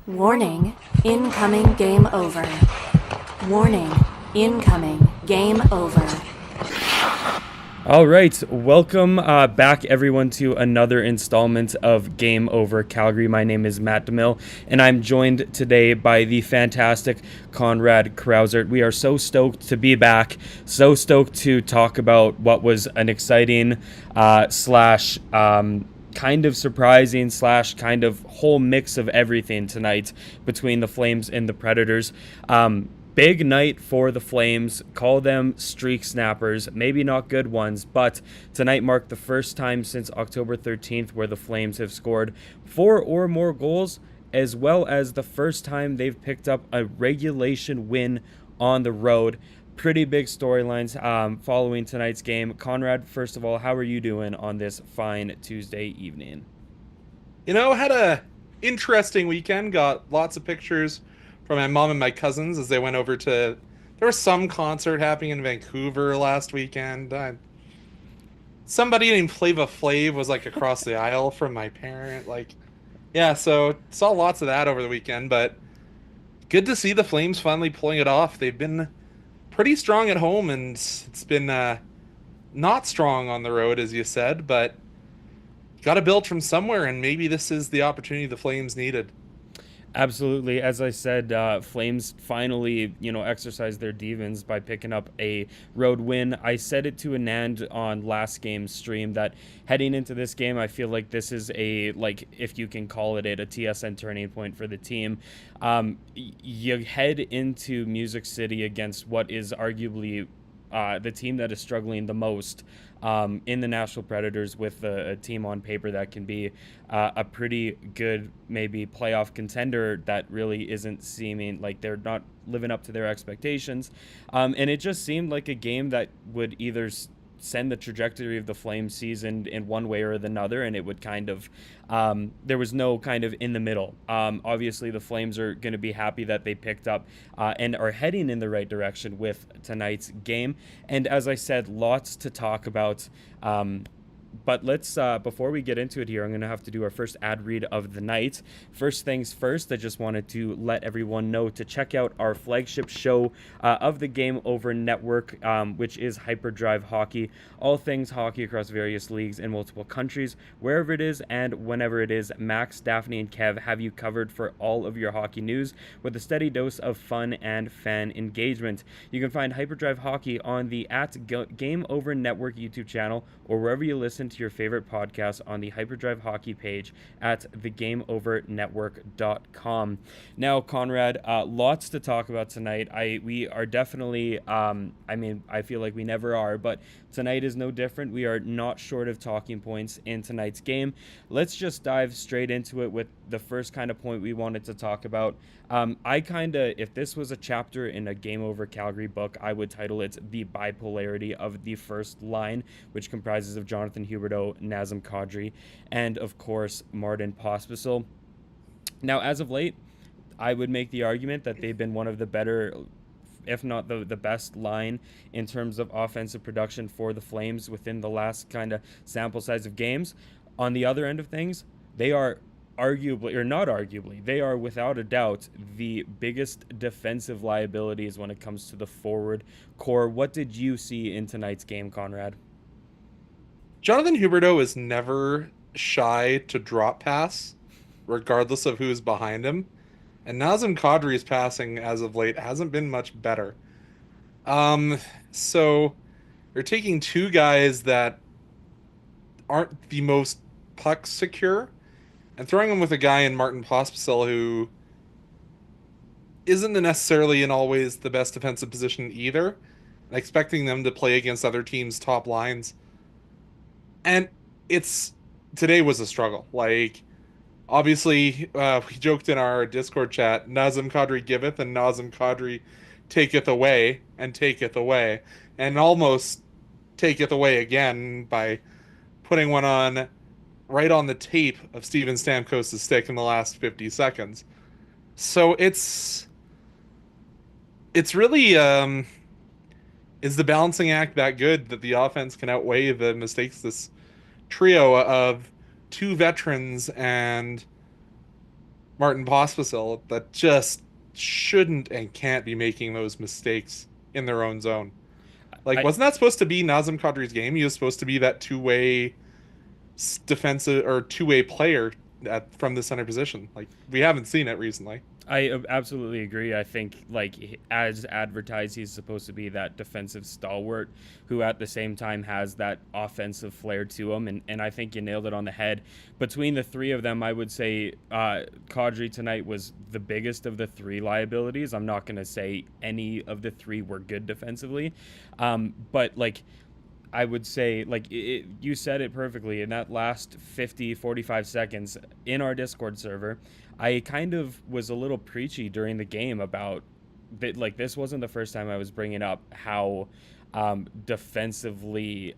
Warning, incoming game over. Warning, incoming game over. All right, welcome back everyone to another installment of Game Over Calgary. My name is Matt DeMille, and I'm joined today by the fantastic Conrad Krausert. We are so stoked to be back, so stoked to talk about what was an exciting slash kind of surprising slash kind of whole mix of everything tonight between the Flames and the Predators. Big night for the Flames. Call them streak snappers. Maybe not good ones, but tonight marked the first time since October 13th where the Flames have scored 4 or more goals, as well as the first time they've picked up a regulation win on the road. Pretty big storylines following tonight's game. Conrad, first of all, how are you doing on this fine Tuesday evening? Had a interesting weekend. Got lots of pictures from my mom and my cousins as they went over to. There was some concert happening in Vancouver last weekend. Somebody named Flava Flav was like across the aisle from my parent. Yeah, so saw lots of that over the weekend. But good to see the Flames finally pulling it off. They've been pretty strong at home, and it's been not strong on the road, as you said. But got to build from somewhere, and maybe this is the opportunity the Flames needed. Absolutely. As I said, Flames finally, exercised their demons by picking up a road win. I said it to Anand on last game's stream that heading into this game, I feel like this is if you can call it a TSN turning point for the team. You head into Music City against what is arguably the team that is struggling the most in the Nashville Predators, with a team on paper that can be a pretty good, maybe playoff contender that really isn't seeming like they're not living up to their expectations. And it just seemed like a game that would either send the trajectory of the Flames season in one way or another, and it would kind of there was no kind of in the middle. Obviously the Flames are going to be happy that they picked up and are heading in the right direction with tonight's game, and as I said, lots to talk about. But let's, before we get into it here, I'm going to have to do our first ad read of the night. First things first, I just wanted to let everyone know to check out our flagship show of the Game Over Network, which is Hyperdrive Hockey. All things hockey across various leagues in multiple countries, wherever it is and whenever it is. Max, Daphne, and Kev have you covered for all of your hockey news with a steady dose of fun and fan engagement. You can find Hyperdrive Hockey on the Game Over Network YouTube channel, or wherever you listen to your favorite podcast on the Hyperdrive Hockey page at thegameovernetwork.com. Now, Conrad, lots to talk about tonight. We are definitely, I feel like we never are, but tonight is no different. We are not short of talking points in tonight's game. Let's just dive straight into it with the first kind of point we wanted to talk about. If this was a chapter in a Game Over Calgary book, I would title it The Bipolarity of the First Line, which comprises of Jonathan Huberdeau, Nazem Kadri, and of course Martin Pospisil. Now, as of late, I would make the argument that they've been one of the better, if not the best line in terms of offensive production for the Flames within the last kind of sample size of games. On the other end of things, they are arguably, or not arguably, they are without a doubt the biggest defensive liabilities when it comes to the forward core. What did you see in tonight's game, Conrad? Jonathan Huberdeau is never shy to drop pass, regardless of who's behind him. And Nazem Kadri's passing as of late hasn't been much better. So you're taking two guys that aren't the most puck secure and throwing them with a guy in Martin Pospisil who isn't necessarily in always the best defensive position either, and expecting them to play against other teams' top lines. And today was a struggle. Obviously, we joked in our Discord chat, Nazem Kadri giveth and Nazem Kadri taketh away and taketh away, and almost taketh away again by putting one on right on the tape of Steven Stamkos' stick in the last 50 seconds. So it's really, is the balancing act that good that the offense can outweigh the mistakes this trio of two veterans and Martin Pospisil that just shouldn't and can't be making those mistakes in their own zone. Like, I wasn't that supposed to be Nazem Kadri's game? He was supposed to be that two-way defensive or two-way player from the center position. Like, we haven't seen it recently. I absolutely agree. I think, like, as advertised, he's supposed to be that defensive stalwart who at the same time has that offensive flair to him. And I think you nailed it on the head. Between the three of them, I would say Kadri tonight was the biggest of the three liabilities. I'm not going to say any of the three were good defensively. But, like, I would say, like, you said it perfectly. In that last 50, 45 seconds in our Discord server, I kind of was a little preachy during the game about that. Like, this wasn't the first time I was bringing up how defensively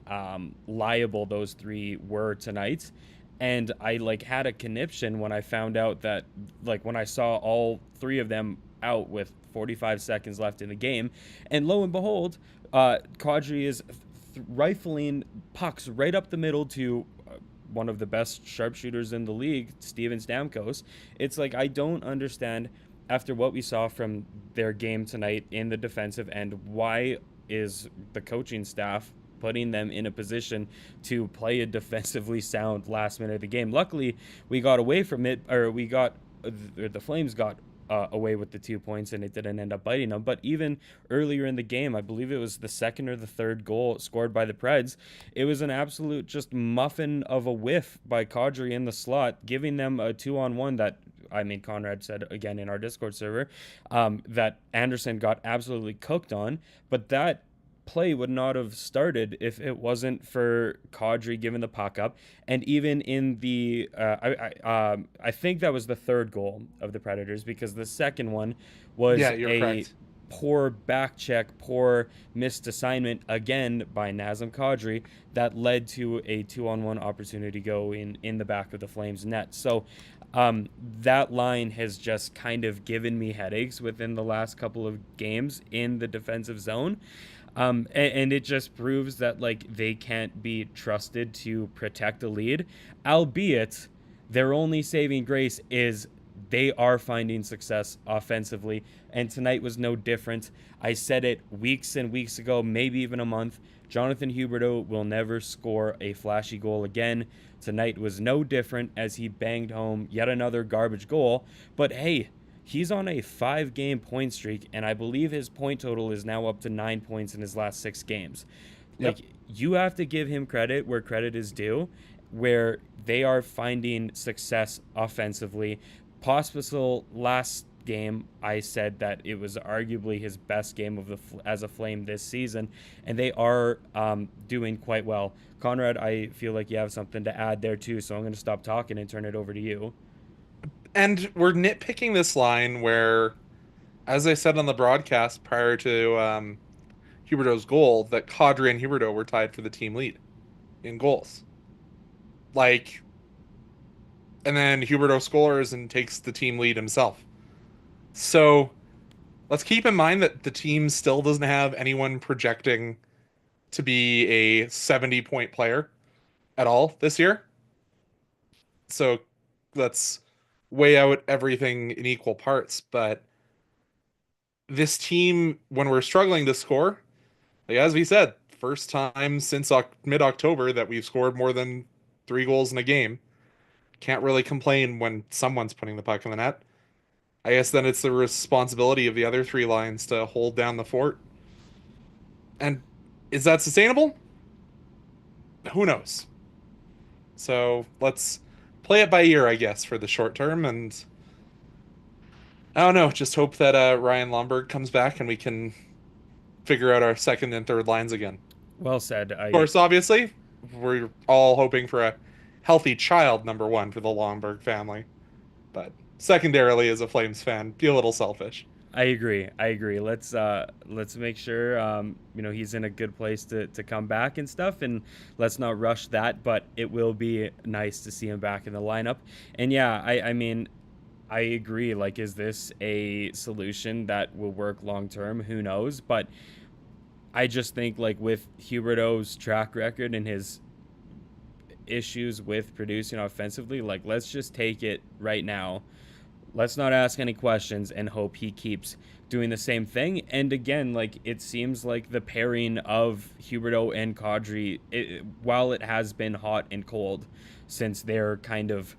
liable those three were tonight. And I, like, had a conniption when I found out that, like, when I saw all three of them out with 45 seconds left in the game. And lo and behold, Kadri is rifling pucks right up the middle to one of the best sharpshooters in the league, Steven Stamkos. It's like, I don't understand, after what we saw from their game tonight in the defensive end, why is the coaching staff putting them in a position to play a defensively sound last minute of the game. Luckily, we got away from it, or the Flames got away with the 2 points, and it didn't end up biting them. But even earlier in the game, I believe it was the second or the third goal scored by the Preds, it was an absolute just muffin of a whiff by Kadri in the slot, giving them a 2-on-1 that, I mean, Conrad said again in our Discord server, that Anderson got absolutely cooked on. But that play would not have started if it wasn't for Kadri giving the puck up. And even in the I think that was the third goal of the Predators, because the second one was Correct. poor back check, poor missed assignment again by Nazem Kadri that led to a 2-on-1 opportunity go in the back of the Flames net. So that line has just kind of given me headaches within the last couple of games in the defensive zone. And it just proves that, like, they can't be trusted to protect a lead, albeit their only saving grace is they are finding success offensively, and tonight was no different. I said it weeks and weeks ago, maybe even a month. Jonathan Huberdeau will never score a flashy goal again. Tonight was no different as he banged home yet another garbage goal. But hey, he's on a 5-game point streak, and I believe his point total is now up to 9 points in his last 6 games. Yep. Like, you have to give him credit where credit is due, where they are finding success offensively. Pospisil last game, I said that it was arguably his best game of as a Flame this season, and they are doing quite well. Conrad, I feel like you have something to add there too, so I'm going to stop talking and turn it over to you. And we're nitpicking this line where, as I said on the broadcast prior to Huberdeau's goal, that Kadri and Huberdeau were tied for the team lead in goals. Like, and then Huberdeau scores and takes the team lead himself. So let's keep in mind that the team still doesn't have anyone projecting to be a 70-point player at all this year. So let's weigh out everything in equal parts. But this team, when we're struggling to score, like, as we said, first time since mid-October that we've scored more than 3 goals in a game. Can't really complain when someone's putting the puck in the net. I guess then it's the responsibility of the other 3 lines to hold down the fort. And is that sustainable? Who knows? So let's play it by ear, I guess, for the short term. And I don't know, just hope that Ryan Lomberg comes back and we can figure out our second and third lines again. Well said. Of course, obviously, we're all hoping for a healthy child, number one, for the Lomberg family. But secondarily, as a Flames fan, be a little selfish. I agree. Let's make sure he's in a good place to come back and stuff, and let's not rush that. But it will be nice to see him back in the lineup. And yeah, I mean, I agree. Like, is this a solution that will work long term? Who knows? But I just think, like, with Huberdeau's track record and his issues with producing offensively, like, let's just take it right now. let's not ask any questions and hope he keeps doing the same thing. And again, like, it seems like the pairing of Huberdeau and Kadri, while it has been hot and cold since their kind of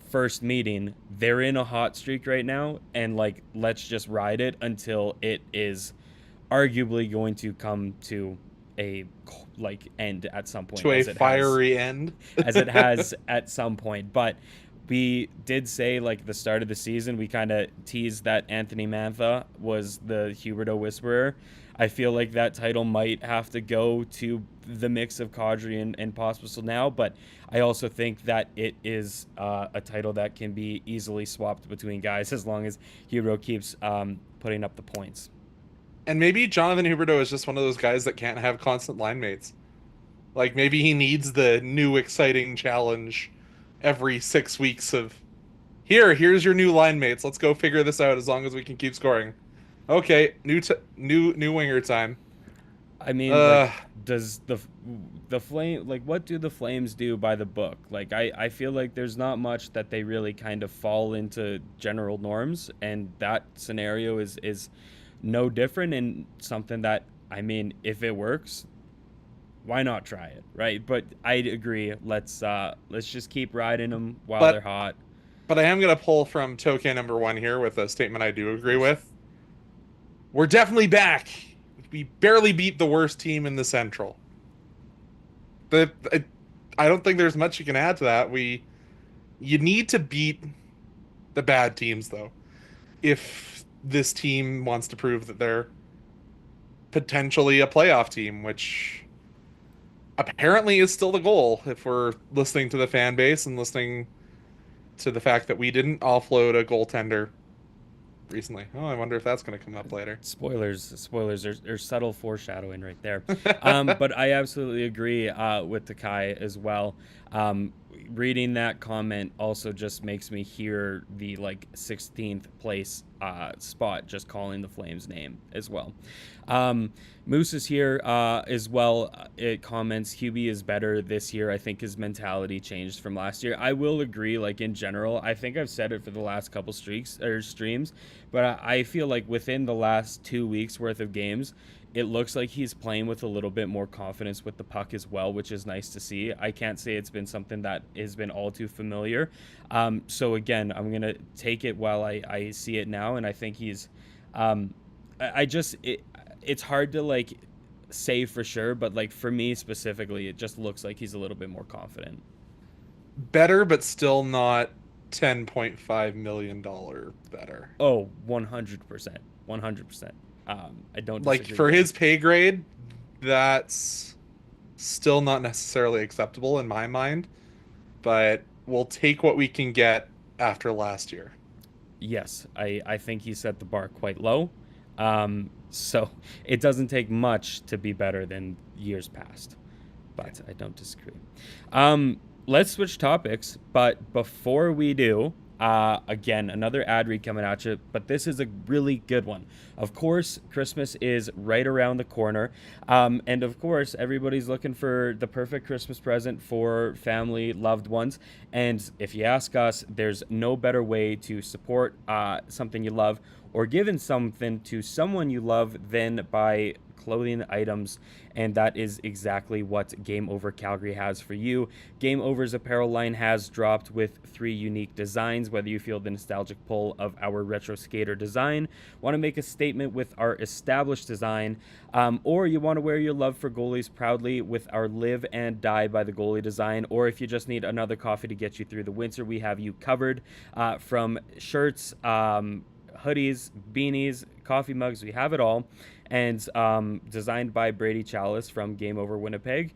first meeting, they're in a hot streak right now, and like, let's just ride it until it is arguably going to come to a like end at some point, To a fiery end. as it has at some point. But we did say, like, the start of the season, we kind of teased that Anthony Mantha was the Huberdeau Whisperer. I feel like that title might have to go to the mix of Kadri and Pospisil now, but I also think that it is a title that can be easily swapped between guys as long as Huberdeau keeps putting up the points. And maybe Jonathan Huberdeau is just one of those guys that can't have constant line mates. Like, maybe he needs the new exciting challenge every 6 weeks of, here's your new line mates. Let's go figure this out as long as we can keep scoring. Okay, new winger time. I mean, like, does the Flame, like, what do the Flames do by the book? Like, I feel like there's not much that they really kind of fall into general norms, and that scenario is no different, and something that, I mean, if it works, why not try it, right? But I agree. Let's just keep riding them while they're hot. But I am gonna pull from token number one here with a statement I do agree with. We're definitely back. We barely beat the worst team in the Central. I don't think there's much you can add to that. You need to beat the bad teams, though, if this team wants to prove that they're potentially a playoff team, which apparently is still the goal if we're listening to the fan base and listening to the fact that we didn't offload a goaltender recently. Oh, I wonder if that's going to come up later. Spoilers. There's subtle foreshadowing right there. But I absolutely agree with Takai as well. Reading that comment also just makes me hear the, like, 16th place spot just calling the Flames name as well. Moose is here as well. It comments, Hubie is better this year. I think his mentality changed from last year. I will agree, like, in general. I think I've said it for the last couple streams, but I feel like within the last 2 weeks worth of games, it looks like he's playing with a little bit more confidence with the puck as well, which is nice to see. I can't say it's been something that has been all too familiar. So again, I'm going to take it while I see it now. And I think he's, it's hard to, like, say for sure, but, like, for me specifically, it just looks like he's a little bit more confident. Better, but still not $10.5 million better. Oh, 100%. 100%. I don't like, for his pay grade, that's still not necessarily acceptable in my mind, but we'll take what we can get after last year. Yes, I think he set the bar quite low. So it doesn't take much to be better than years past, but I don't disagree. Let's switch topics, but before we do, again, another ad read coming at you, but this is a really good one. Of course, Christmas is right around the corner. And of course, everybody's looking for the perfect Christmas present for family, loved ones. And if you ask us, there's no better way to support something you love or giving something to someone you love than by clothing items, and that is exactly what Game Over Calgary has for you. Game Over's apparel line has dropped with 3 unique designs. Whether you feel the nostalgic pull of our retro skater design, want to make a statement with our established design, or you want to wear your love for goalies proudly with our live and die by the goalie design, or if you just need another coffee to get you through the winter, we have you covered. From shirts, hoodies, beanies, coffee mugs, we have it all. And designed by Brady Chalice from Game Over Winnipeg.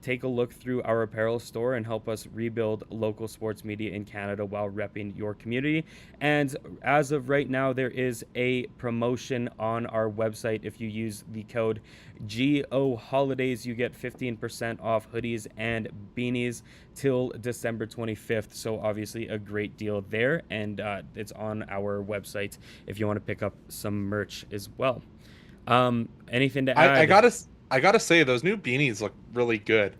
Take a look through our apparel store and help us rebuild local sports media in Canada while repping your community. And as of right now, there is a promotion on our website. If you use the code GO Holidays, you get 15% off hoodies and beanies till December 25th. So obviously a great deal there, and it's on our website if you want to pick up some merch as well. Anything to add? I gotta say, those new beanies look really good.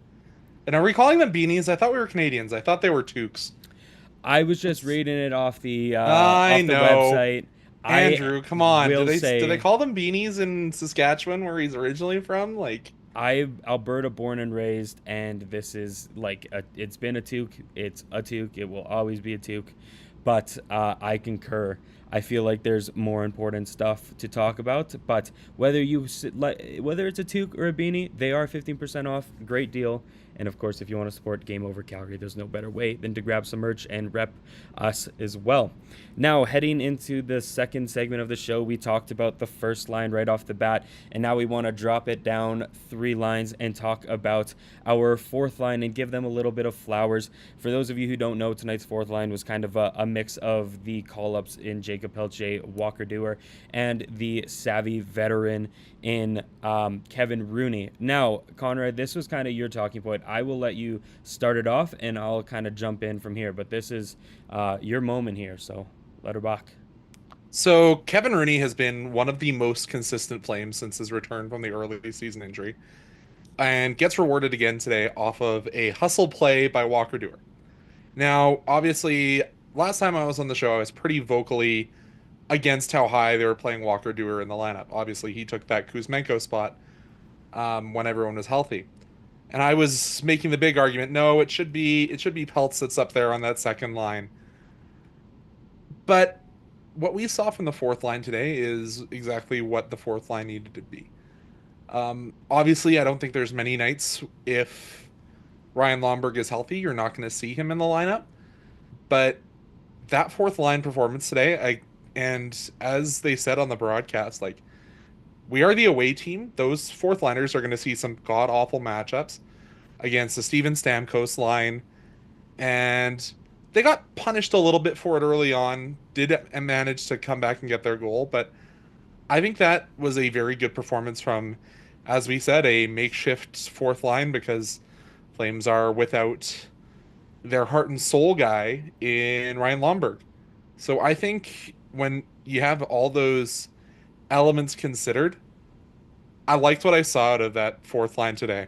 And are we calling them beanies? I thought we were Canadians. I thought they were toques. I was just reading it I off the know. website. I Andrew, come on. will Do they say call them beanies in Saskatchewan where he's originally from? Like, I'm Alberta born and raised, and this is like it's been a toque. It's a toque. It will always be a toque. But I concur. I feel like there's more important stuff to talk about. But whether it's a toque or a beanie, they are 15% off. Great deal. And of course, if you want to support Game Over Calgary, there's no better way than to grab some merch and rep us as well. Now, heading into the second segment of the show, we talked about the first line right off the bat, and now we want to drop it down 3 lines and talk about our fourth line and give them a little bit of flowers. For those of you who don't know, tonight's fourth line was kind of a mix of the call-ups in Jacob Pelche, Walker Dewar, and the savvy veteran in Kevin Rooney. Now, Conrad, this was kind of your talking point. I will let you start it off, and I'll kind of jump in from here. But this is your moment here, so let her rock. so Kevin Rooney has been one of the most consistent Flames since his return from the early season injury, and gets rewarded again today off of a hustle play by Walker Dewar. Now, obviously, last time I was on the show, I was pretty vocally against how high they were playing Walker Dewar in the lineup. Obviously, he took that Kuzmenko spot when everyone was healthy. And I was making the big argument, no, it should be Peltz that's up there on that second line. But what we saw from the fourth line today is exactly what the fourth line needed to be. Obviously, I don't think there's many nights if Ryan Lomberg is healthy, you're not going to see him in the lineup. But that fourth line performance today, and as they said on the broadcast, like, we are the away team. Those fourth liners are going to see some god awful matchups against the Steven Stamkos line, and they got punished a little bit for it early on. Did manage to come back and get their goal, but I think that was a very good performance from, as we said, a makeshift fourth line because Flames are without their heart and soul guy in Ryan Lomberg. So I think when you have all those elements considered, I liked what I saw out of that fourth line today.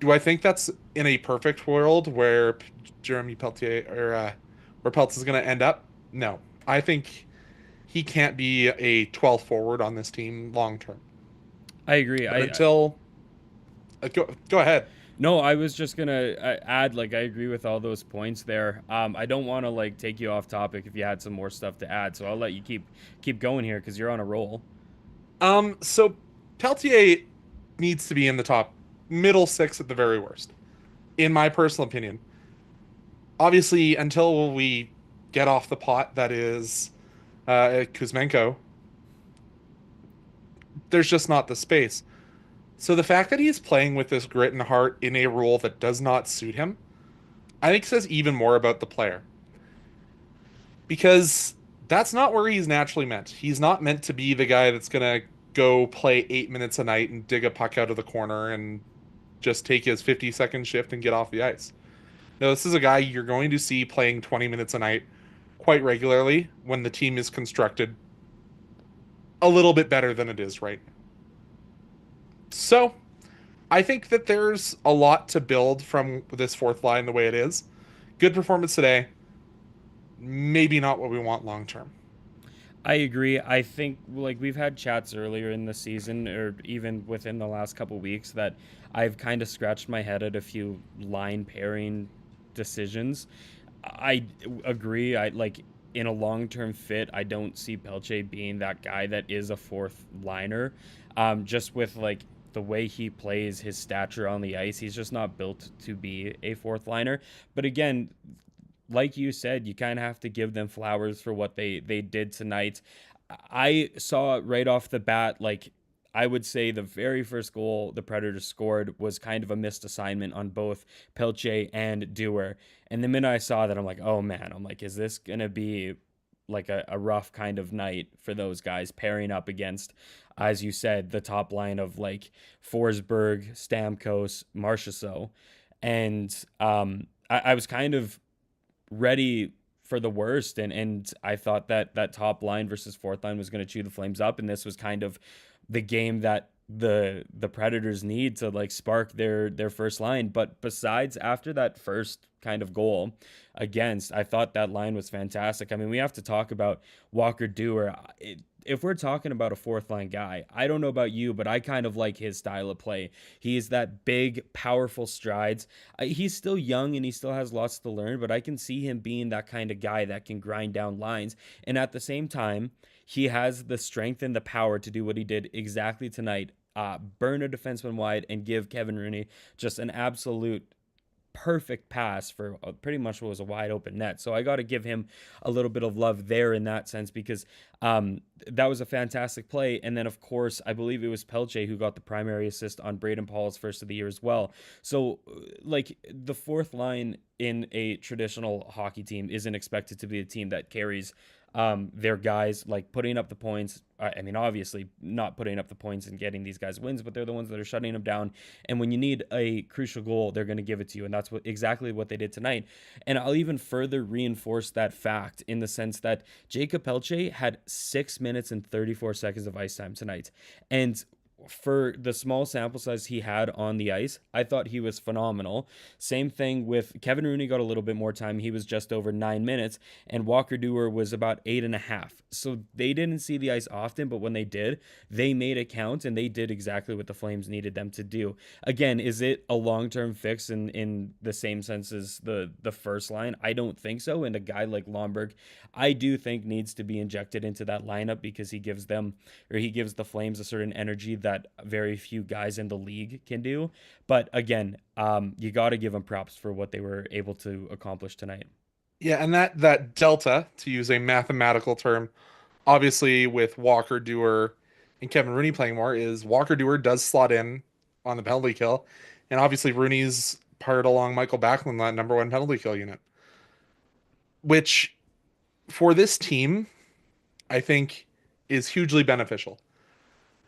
Do I think that's in a perfect world where Jeremy Peltier or where Peltz is going to end up? No, I think he can't be a 12th forward on this team long term. I agree. But until go ahead. No, I was just gonna add, like, I agree with all those points there. I don't want to like take you off topic if you had some more stuff to add, so I'll let you keep going here because you're on a roll. So Peltier needs to be in the top middle six at the very worst, in my personal opinion. Obviously, until we get off the pot that is Kuzmenko, there's just not the space. So the fact that he's playing with this grit and heart in a role that does not suit him, I think says even more about the player. Because that's not where he's naturally meant. He's not meant to be the guy that's going to go play 8 minutes a night and dig a puck out of the corner and just take his 50-second shift and get off the ice. No, this is a guy you're going to see playing 20 minutes a night quite regularly when the team is constructed a little bit better than it is right now. So, I think that there's a lot to build from this fourth line the way it is. Good performance today. Maybe not what we want long term. I agree. I think like we've had chats earlier in the season or even within the last couple weeks that I've kind of scratched my head at a few line pairing decisions. I agree. I like in a long-term fit, I don't see Pelche being that guy that is a fourth liner. Just with like the way he plays, his stature on the ice, he's just not built to be a fourth liner. But again, like you said, you kind of have to give them flowers for what they did tonight. I saw right off the bat, like I would say the very first goal the Predators scored was kind of a missed assignment on both Pelche and Dewar. And the minute I saw that, I'm like, oh man, I'm like, is this going to be like a rough kind of night for those guys pairing up against, as you said, the top line of like Forsberg, Stamkos, Marchessault. And I was kind of ready for the worst, and I thought that top line versus fourth line was going to chew the Flames up, and this was kind of the game that the Predators need to like spark their first line. But besides, after that first kind of goal against, I thought that line was fantastic. I mean, we have to talk about Walker Dewar. If we're talking about a fourth line guy, I don't know about you, but I kind of like his style of play. He is that big, powerful strides. He's still young and he still has lots to learn, but I can see him being that kind of guy that can grind down lines. And at the same time, he has the strength and the power to do what he did exactly tonight. Burn a defenseman wide and give Kevin Rooney just an absolute perfect pass for pretty much what was a wide open net. So I got to give him a little bit of love there in that sense, because that was a fantastic play. And then, of course, I believe it was Pelche who got the primary assist on Braden Paul's first of the year as well. So, like, the fourth line in a traditional hockey team isn't expected to be a team that carries their guys, like putting up the points. I mean, obviously not putting up the points and getting these guys wins, but they're the ones that are shutting them down. And when you need a crucial goal, they're going to give it to you. And that's exactly what they did tonight. And I'll even further reinforce that fact in the sense that Jacob Pelche had 6 minutes and 34 seconds of ice time tonight. And for the small sample size he had on the ice, I thought he was phenomenal. Same thing with Kevin Rooney, got a little bit more time. He was just over 9 minutes, and Walker Dewar was about 8.5. So they didn't see the ice often, but when they did, they made it count, and they did exactly what the Flames needed them to do. Again, is it a long-term fix in the same sense as the first line? I don't think so. And a guy like Lomberg, I do think needs to be injected into that lineup, because he gives the Flames a certain energy that very few guys in the league can do. But again, you got to give them props for what they were able to accomplish tonight. Yeah, and that delta, to use a mathematical term, obviously with Walker Dewar and Kevin Rooney playing more, is Walker Dewar does slot in on the penalty kill, and obviously Rooney's part along Michael Backlund, that number one penalty kill unit, which for this team I think is hugely beneficial.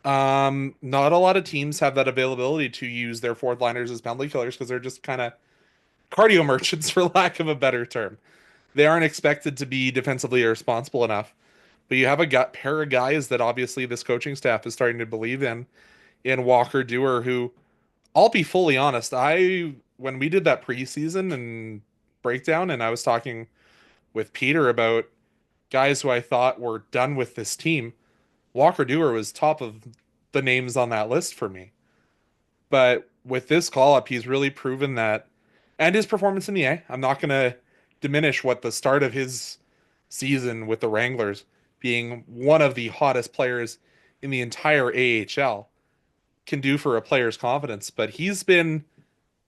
Not a lot of teams have that availability to use their fourth liners as penalty killers, because they're just kind of cardio merchants, for lack of a better term. They aren't expected to be defensively irresponsible enough. But you have a pair of guys that obviously this coaching staff is starting to believe in Walker Dewar, who, I'll be fully honest, when we did that preseason and breakdown, and I was talking with Peter about guys who I thought were done with this team, Walker Dewar was top of the names on that list for me. But with this call-up, he's really proven that, and his performance in the A. I'm not going to diminish what the start of his season with the Wranglers, being one of the hottest players in the entire AHL, can do for a player's confidence. But he's been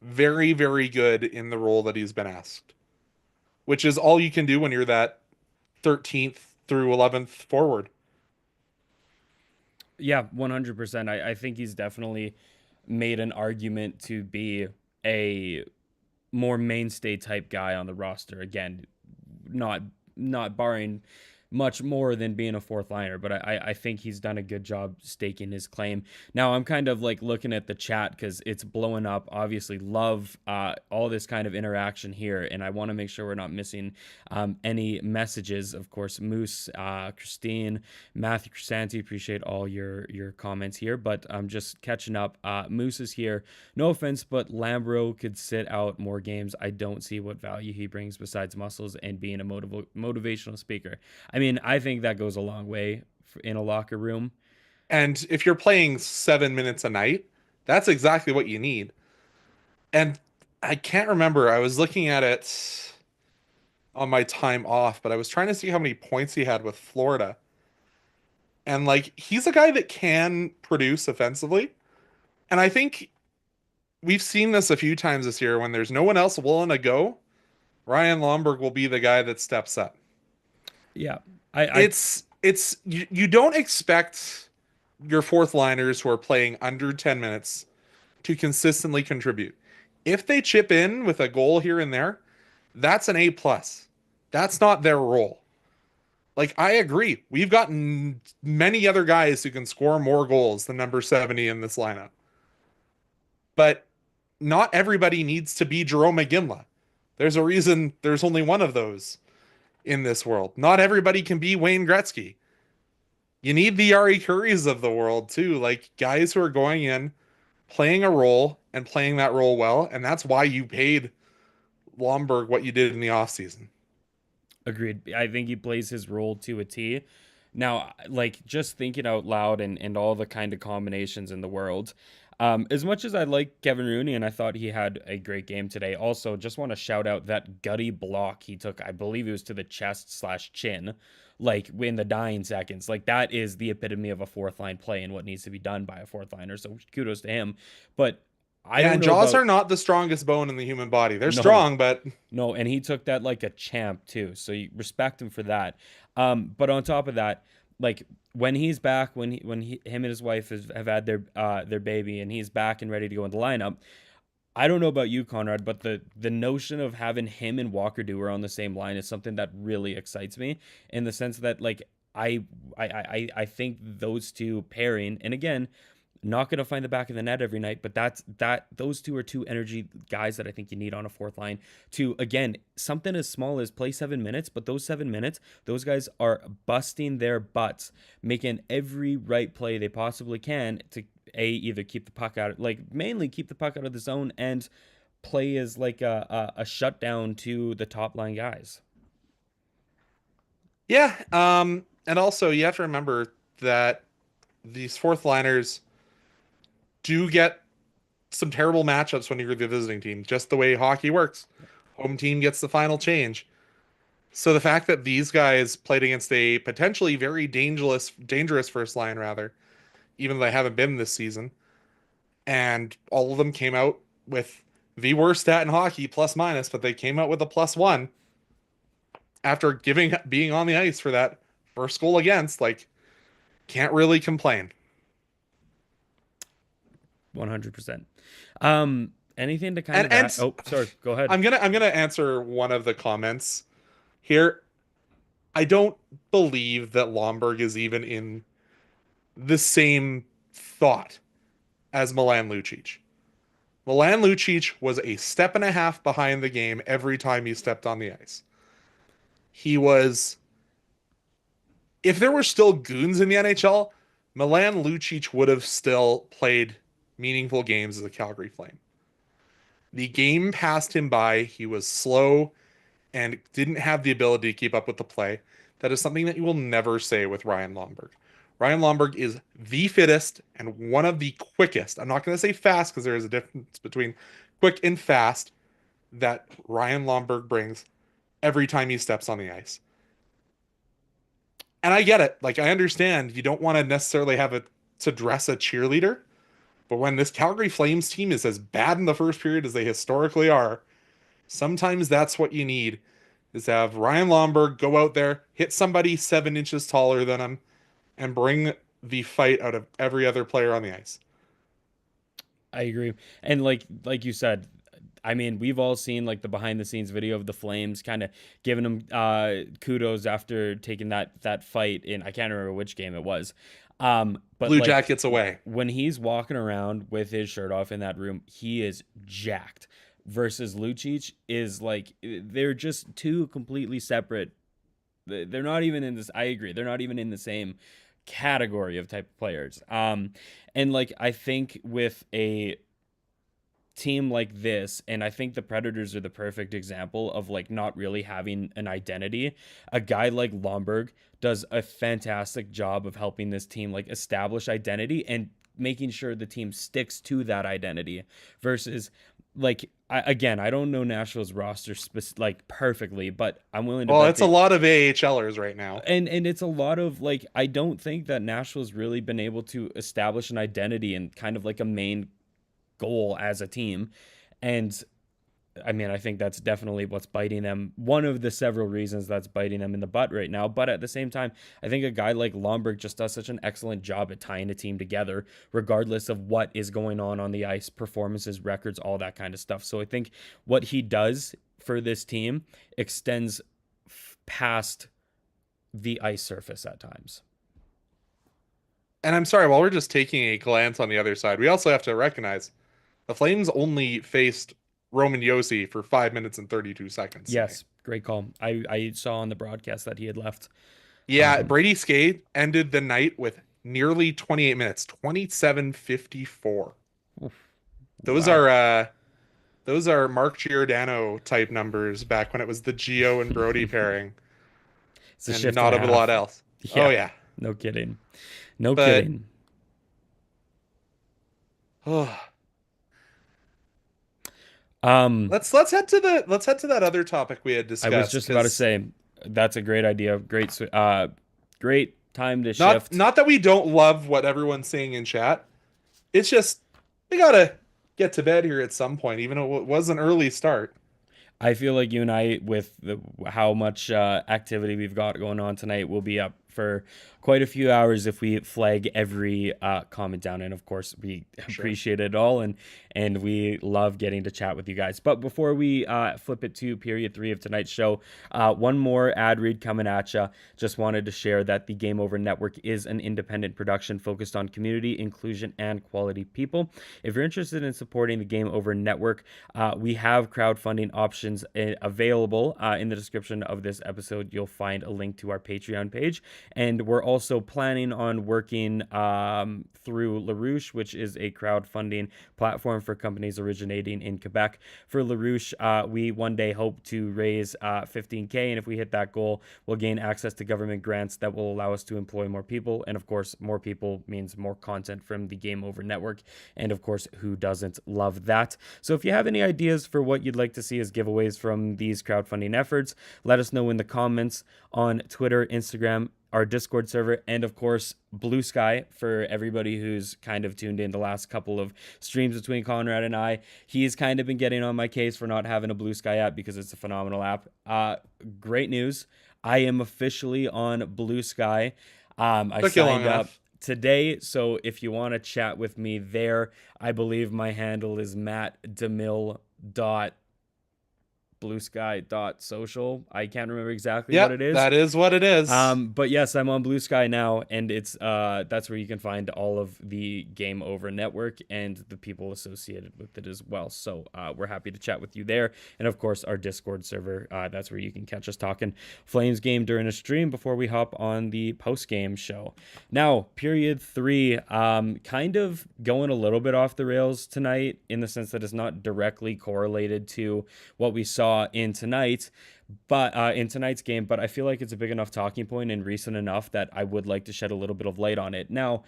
very, very good in the role that he's been asked, which is all you can do when you're that 13th through 11th forward. Yeah, 100%. I think he's definitely made an argument to be a more mainstay type guy on the roster. Again, not barring much more than being a fourth liner, but I think he's done a good job staking his claim. Now I'm kind of like looking at the chat because it's blowing up. Obviously love all this kind of interaction here, and I want to make sure we're not missing any messages. Of course, Moose, Christine, Matthew Crisanti, appreciate all your comments here, but I'm just catching up. Moose is here. No offense, but Lambro could sit out more games. I don't see what value he brings besides muscles and being a motivational speaker. I mean, I think that goes a long way in a locker room. And if you're playing 7 minutes a night, that's exactly what you need. And I can't remember. I was looking at it on my time off, but I was trying to see how many points he had with Florida. And, like, he's a guy that can produce offensively. And I think we've seen this a few times this year. When there's no one else willing to Ryan Lomberg will be the guy that steps up. Yeah. You don't expect your fourth liners who are playing under 10 minutes to consistently contribute. If they chip in with a goal here and there, that's an A+. That's not their role. Like, I agree. We've got many other guys who can score more goals than number 70 in this lineup. But not everybody needs to be Jerome McGinley. There's a reason there's only one of those in this world. Not everybody can be Wayne Gretzky. you need the Ari Currys of the world too, like guys who are going in, playing a role and playing that role well, and that's why you paid Lomberg what you did in the offseason. Agreed. I think he plays his role to a T. Now, like just thinking out loud and all the kind of combinations in the world. As much as I like Kevin Rooney and I thought he had a great game today, also just want to shout out that gutty block he took. I believe it was to the chest/chin, like in the dying seconds. Like that is the epitome of a fourth line play and what needs to be done by a fourth liner. So kudos to him. But I Yeah, don't and know jaws about are not the strongest bone in the human body. They're no. strong, but No, and he took that like a champ too. So you respect him for that. But on top of that, like when he's back, him and his wife have had their baby, and he's back and ready to go in the lineup. I don't know about you, Conrad, but the notion of having him and Walker Duehr on the same line is something that really excites me in the sense that like I think those two pairing, and again, not going to find the back of the net every night, but those two are two energy guys that I think you need on a fourth line to, again, something as small as play 7 minutes, but those 7 minutes, those guys are busting their butts, making every right play they possibly can to either keep the puck out, like mainly keep the puck out of the zone and play as like a shutdown to the top line guys. yeah. And also you have to remember that these fourth liners do get some terrible matchups when you're the visiting team, just the way hockey works. Home team gets the final change. So the fact that these guys played against a potentially very dangerous first line, rather, even though they haven't been this season, and all of them came out with the worst stat in hockey, plus minus, but they came out with a +1 after being on the ice for that first goal against. Like, can't really complain. 100%. Anything to kind And of and that? Oh, sorry. Go ahead. I'm gonna answer one of the comments here. I don't believe that Lomberg is even in the same thought as Milan Lucic. Milan Lucic was a step and a half behind the game every time he stepped on the ice. He was, if there were still goons in the NHL, Milan Lucic would have still played meaningful games as a Calgary Flame. The game passed him by. He was slow and didn't have the ability to keep up with the play. That is something that you will never say with Ryan Lomberg. Ryan Lomberg is the fittest and one of the quickest. I'm not going to say fast because there is a difference between quick and fast that Ryan Lomberg brings every time he steps on the ice. And I get it. Like, I understand you don't want to necessarily have it to dress a cheerleader, but when this Calgary Flames team is as bad in the first period as they historically are, sometimes that's what you need, is to have Ryan Lomberg go out there, hit somebody 7 inches taller than him, and bring the fight out of every other player on the ice. I agree. And like you said, I mean, we've all seen like the behind the scenes video of the Flames kind of giving them kudos after taking that fight in, I can't remember which game it was. But Blue like Jackets away. when he's walking around with his shirt off in that room, he is jacked. Versus Lucic is like they're just two completely separate. They're not even in this. I agree. They're not even in the same category of type of players. And like I think with a team like this, and I think the Predators are the perfect example of like not really having an identity. A guy like Lomberg does a fantastic job of helping this team like establish identity and making sure the team sticks to that identity versus like again, I don't know Nashville's roster like perfectly, but I'm willing to Well, bet it's a lot of AHLers right now. and it's a lot of like I don't think that Nashville's really been able to establish an identity and kind of like a main goal as a team. And I mean, I think that's definitely what's biting them. One of the several reasons that's biting them in the butt right now. But at the same time, I think a guy like Lomberg just does such an excellent job at tying a team together, regardless of what is going on the ice, performances, records, all that kind of stuff. So I think what he does for this team extends past the ice surface at times. And I'm sorry, while we're just taking a glance on the other side, we also have to recognize the Flames only faced Roman Josi for 5 minutes and 32 seconds. Yes, great call. I saw on the broadcast that he had left. Yeah, Brady Skate ended the night with nearly 28 minutes, 27:54. Those Wow. are uh those are Mark Giordano type numbers back when it was the Gio and Brody pairing It's a and shift and not a a lot half. else. Oh Yeah. yeah. No kidding. No But kidding. oh, Um, let's head to that other topic we had I was discussed just about to because say that's a great idea. Great time to not shift. not that we don't love what everyone's saying in chat. It's just we gotta get to bed here at some point, even though it was an early start. I feel like you and I, with how much activity we've got going on tonight, will be up for quite a few hours if we flag every comment down. And of course, we Sure. appreciate it all, and we love getting to chat with you guys. But before we flip it to period 3 of tonight's show, one more ad read coming at you. Just wanted to share that the Game Over Network is an independent production focused on community, inclusion, and quality people. If you're interested in supporting the Game Over Network, we have crowdfunding options available. In the description of this episode, you'll find a link to our Patreon page. And we're also planning on working through LaRouche, which is a crowdfunding platform for companies originating in Quebec. For LaRouche, we one day hope to raise $15K. And if we hit that goal, we'll gain access to government grants that will allow us to employ more people. And of course, more people means more content from the Game Over Network. And of course, who doesn't love that? So if you have any ideas for what you'd like to see as giveaways from these crowdfunding efforts, let us know in the comments on Twitter, Instagram, our Discord server, and of course, Blue Sky for everybody who's kind of tuned in the last couple of streams between Conrad and I. He's kind of been getting on my case for not having a Blue Sky app because it's a phenomenal app. Great news. I am officially on Blue Sky. I Took you long signed up enough. today, so if you want to chat with me there, I believe my handle is DeMille bluesky.social. I can't remember exactly what Yep, it is. that is what it is. But yes, I'm on Blue Sky now, and it's that's where you can find all of the Game Over Network and the people associated with it as well. So we're happy to chat with you there, and of course our Discord server. That's where you can catch us talking Flames game during a stream before we hop on the post game show. Now, period 3, kind of going a little bit off the rails tonight in the sense that it's not directly correlated to what we saw in tonight's game, but I feel like it's a big enough talking point and recent enough that I would like to shed a little bit of light on it. Now,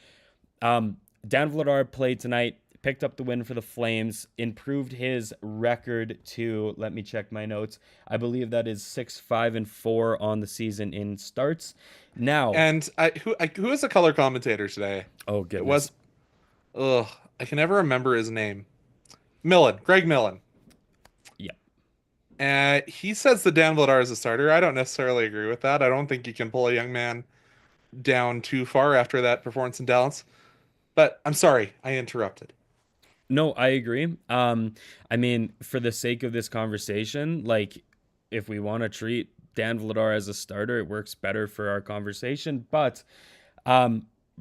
Dan Vladar played tonight, picked up the win for the Flames, improved his record to, let me check my notes, I believe that is 6-5-4 on the season in starts. Now, And who is the color commentator today? oh It goodness, was ugh, I can never remember his name. Greg Millen. yeah, He says that Dan Vladar is a starter. I don't necessarily agree with that. I don't think you can pull a young man down too far after that performance in Dallas. But I'm sorry, I interrupted. no, I agree. I mean, for the sake of this conversation, like, if we want to treat Dan Vladar as a starter, it works better for our conversation. But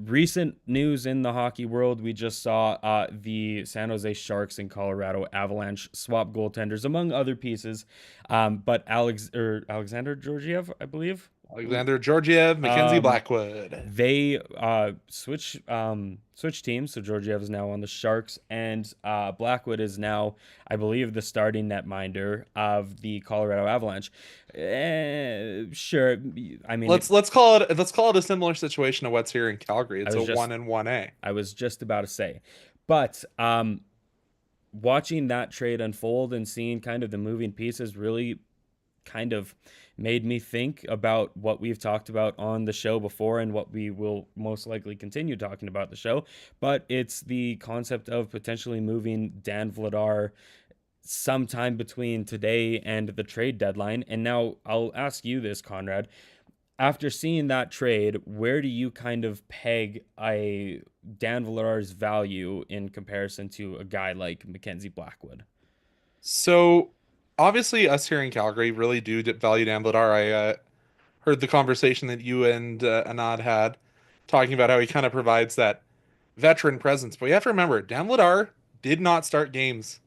recent news in the hockey world, we just saw the San Jose Sharks and Colorado Avalanche swap goaltenders, among other pieces. But Alexander Georgiev, I believe. Alexander Georgiev, Mackenzie Um, Blackwood. they switch teams, so Georgiev is now on the Sharks, and Blackwood is now, I believe, the starting netminder of the Colorado Avalanche. Sure, I mean, Let's call it a similar situation to what's here in Calgary. It's I a was just 1 and 1A. I was just about to say, but watching that trade unfold and seeing kind of the moving pieces really kind of made me think about what we've talked about on the show before and what we will most likely continue talking about the show. But it's the concept of potentially moving Dan Vladar sometime between today and the trade deadline. And now I'll ask you this, Conrad. After seeing that trade, where do you kind of peg a Dan Vladar's value in comparison to a guy like Mackenzie Blackwood? So obviously, us here in Calgary really do value Dan Vladar. I heard the conversation that you and Anand had, talking about how he kind of provides that veteran presence. But you have to remember, Dan Vladar did not start games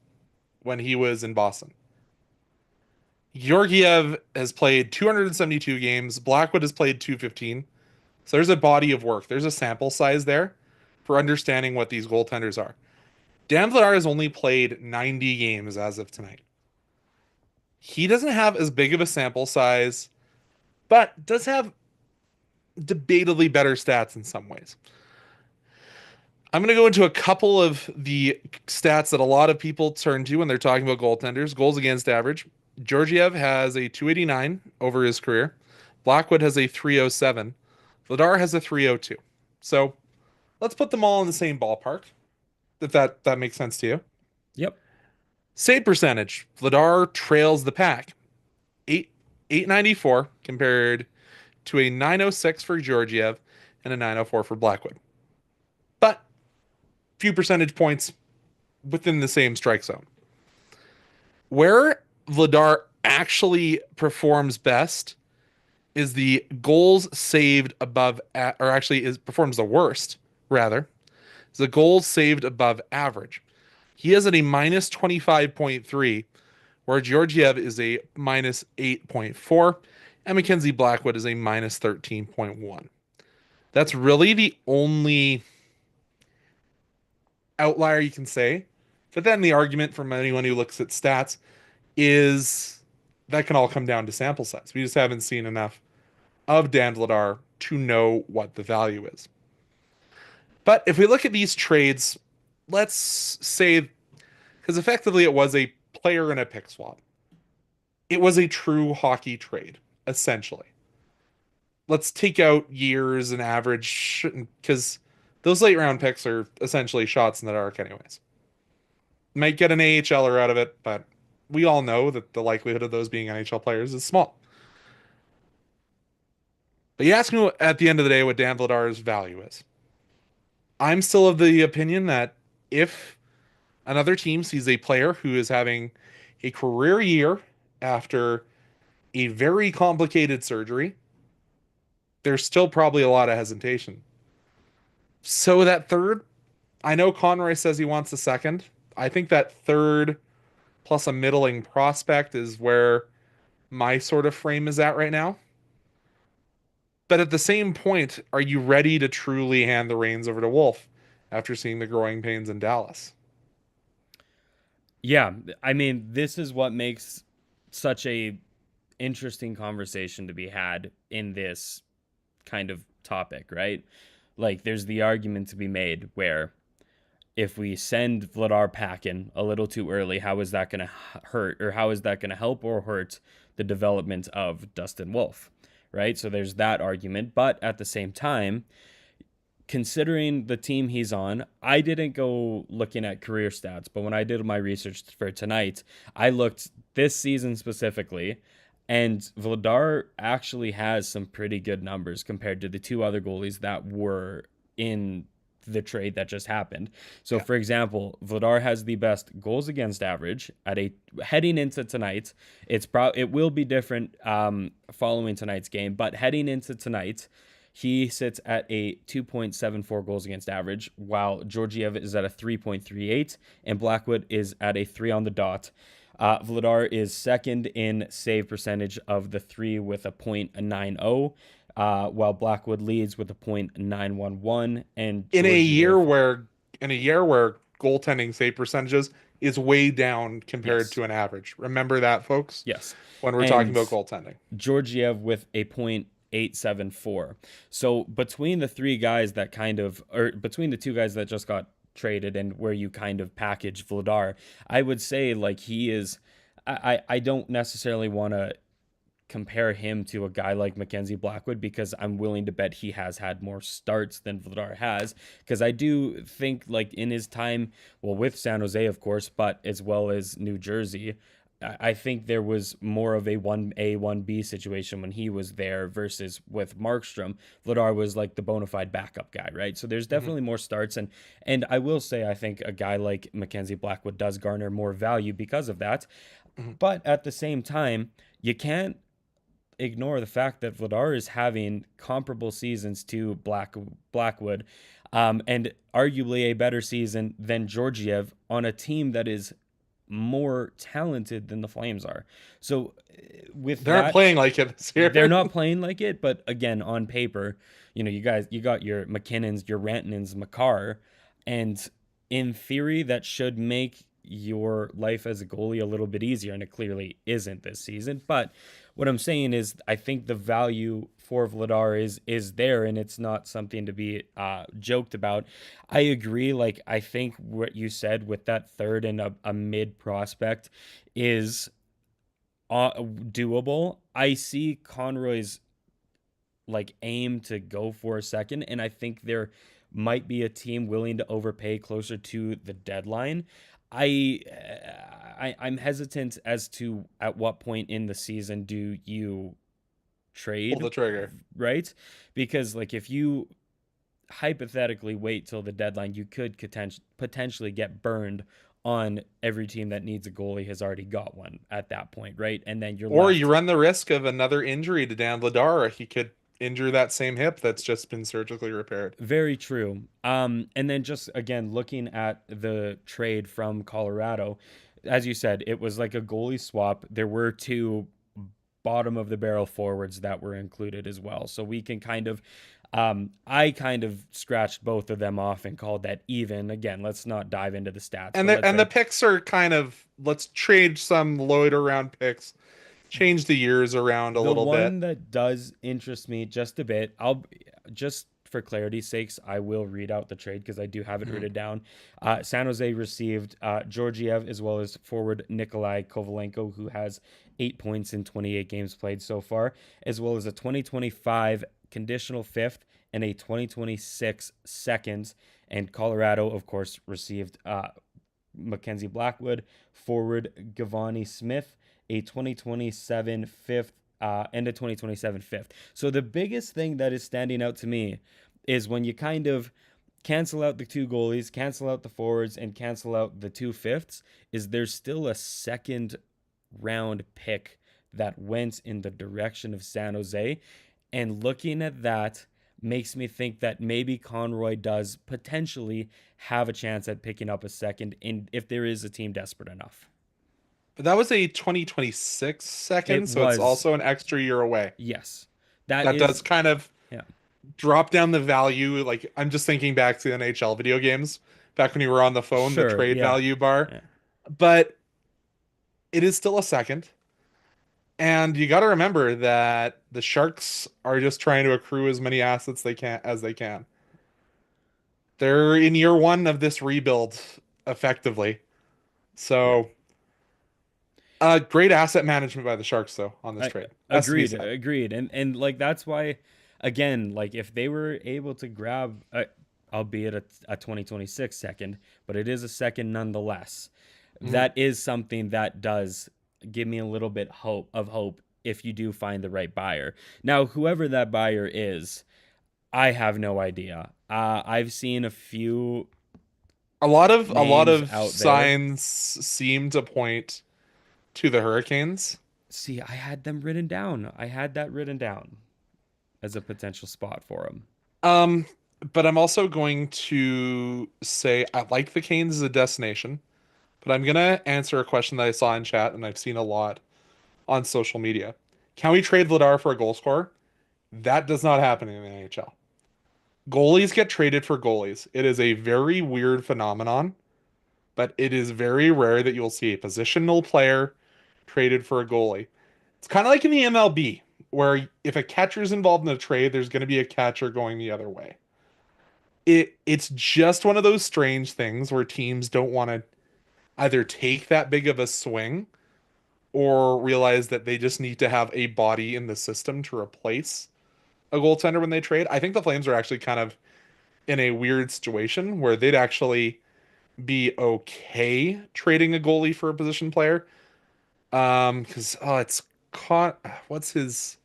when he was in Boston. Georgiev has played 272 games. Blackwood has played 215. So there's a body of work. There's a sample size there for understanding what these goaltenders are. Dan Vladar has only played 90 games as of tonight. He doesn't have as big of a sample size, but does have debatably better stats in some ways. I'm going to go into a couple of the stats that a lot of people turn to when they're talking about goaltenders. Goals against average. Georgiev has a 289 over his career. Blackwood has a 307. Vladar has a 302. So let's put them all in the same ballpark, if that makes sense to you. Yep. Save percentage. Vladar trails the pack. 894 compared to a 906 for Georgiev and a 904 for Blackwood. But few percentage points within the same strike zone. Where Vladar actually performs best is the goals saved above, or actually performs the worst, rather, is the goals saved above average. He is at a minus 25.3, where Georgiev is a minus 8.4, and Mackenzie Blackwood is a minus 13.1. That's really the only outlier you can say. But then the argument from anyone who looks at stats is that can all come down to sample size. We just haven't seen enough of Dan Vladar to know what the value is. But if we look at these trades, let's say, because effectively it was a player and a pick swap. It was a true hockey trade, essentially. Let's take out years and average, because those late round picks are essentially shots in the dark anyways. Might get an AHLer out of it, but we all know that the likelihood of those being NHL players is small. But you ask me at the end of the day what Dan Vladar's value is. I'm still of the opinion that if another team sees a player who is having a career year after a very complicated surgery, there's still probably a lot of hesitation. So that third, I know Conrad says he wants a second. I think that third plus a middling prospect is where my sort of frame is at right now. But at the same point, are you ready to truly hand the reins over to Wolf after seeing the growing pains in Dallas? Yeah, I mean, this is what makes such a interesting conversation to be had in this kind of topic, right? Like, there's the argument to be made where if we send Vladar packing a little too early, how is that going to hurt, or how is that going to help or hurt the development of Dustin Wolf, right? So there's that argument. But at the same time, considering the team he's on, I didn't go looking at career stats, but when I did my research for tonight, I looked this season specifically, and Vladar actually has some pretty good numbers compared to the two other goalies that were in the trade that just happened. So, for example, Vladar has the best goals against average at heading into tonight. It will be different following tonight's game, but heading into tonight, he sits at a 2.74 goals against average, while Georgiev is at a 3.38 and Blackwood is at a 3 on the dot. Vladar is second in save percentage of the three with a .90. While Blackwood leads with a .911, and in a year where goaltending save percentages is way down compared to an average. Remember that, folks? Yes. When we're talking about goaltending. Georgiev with a .874. So between the three guys that between the two guys that just got traded and where you kind of package Vladar, I would say like he is. I don't necessarily want to compare him to a guy like Mackenzie Blackwood, because I'm willing to bet he has had more starts than Vladar has, because I do think like in his time, well, with San Jose, of course, but as well as New Jersey, I think there was more of a 1A, 1B situation when he was there versus with Markstrom. Vladar was like the bona fide backup guy, right? So there's definitely more starts. And I will say, I think a guy like Mackenzie Blackwood does garner more value because of that. But at the same time, you can't ignore the fact that Vladar is having comparable seasons to Blackwood, and arguably a better season than Georgiev on a team that is more talented than the Flames are. So with They're not that, playing like it this year. they're not playing like it, but again, on paper, you got your McKinnons, your Rantanens, Makar, and in theory, that should make your life as a goalie a little bit easier, and it clearly isn't this season. But what I'm saying is, I think the value for Vladar is there, and it's not something to be joked about. I agree. Like, I think what you said with that third and a mid prospect is doable. I see Conroy's like aim to go for a second, and I think there might be a team willing to overpay closer to the deadline. I, I'm hesitant as to at what point in the season do you Pull trade, the trigger. right? Because like if you hypothetically wait till the deadline, you could potentially get burned on every team that needs a goalie has already got one at that point, right? And then you're Or you left. run the risk of another injury to Dan Vladar. He could injure that same hip that's just been surgically repaired. Very true. And then just again looking at the trade from Colorado, as you said, it was like a goalie swap. There were two bottom of the barrel forwards that were included as well. So we can kind of I kind of scratched both of them off and called that even. Again, let's not dive into the stats. And But let's the say picks are kind of, let's trade some loiter round picks, change the years around a the little bit. one that does interest me just a bit, I'll just for clarity's sakes, I will read out the trade because I do have it written down. San Jose received Georgiev as well as forward Nikolai Kovalenko, who has 8 points in 28 games played so far, as well as a 2025 conditional fifth and a 2026 second. And Colorado, of course, received Mackenzie Blackwood, forward Gavani Smith, a 2027 fifth, and a 2027 fifth. So the biggest thing that is standing out to me is when you kind of cancel out the two goalies, cancel out the forwards, and cancel out the two fifths, is there's still a second round pick that went in the direction of San Jose. And looking at that makes me think that maybe Conroy does potentially have a chance at picking up a second, and if there is a team desperate enough. But that was a 2026 second, It so it's was, also an extra year away. yes. That That does is, kind of yeah. drop down the value. Like, I'm just thinking back to the NHL video games, back when you were on the phone, the Sure, trade yeah. value bar. Yeah. But it is still a second. And you got to remember that the Sharks are just trying to accrue as many assets they can. They're in year one of this rebuild effectively. Yeah. So, great asset management by the Sharks though on this trade. Has to be Agreed, said. agreed. And like that's why again, like if they were able to grab albeit a 2026 second, but it is a second nonetheless. Mhm. That is something that does give me a little bit of hope if you do find the right buyer. Now, whoever that buyer is, I have no idea. I've seen a few A lot names of out there. signs seem to point to the Hurricanes. See, I had them written down. I had that written down as a potential spot for them. Um, but I'm also going to say I like the Canes as a destination, but I'm gonna answer a question that I saw in chat and I've seen a lot on social media. Can we trade Vladar for a goal scorer? That does not happen in the NHL. Goalies get traded for goalies. It is a very weird phenomenon, but it is very rare that you'll see a positional player traded for a goalie. It's kind of like in the MLB, where if a catcher's involved in a trade, there's going to be a catcher going the other way. It's just one of those strange things where teams don't want to either take that big of a swing or realize that they just need to have a body in the system to replace a goaltender when they trade. I think the Flames are actually kind of in a weird situation where they'd actually be okay trading a goalie for a position player. Because it's what's his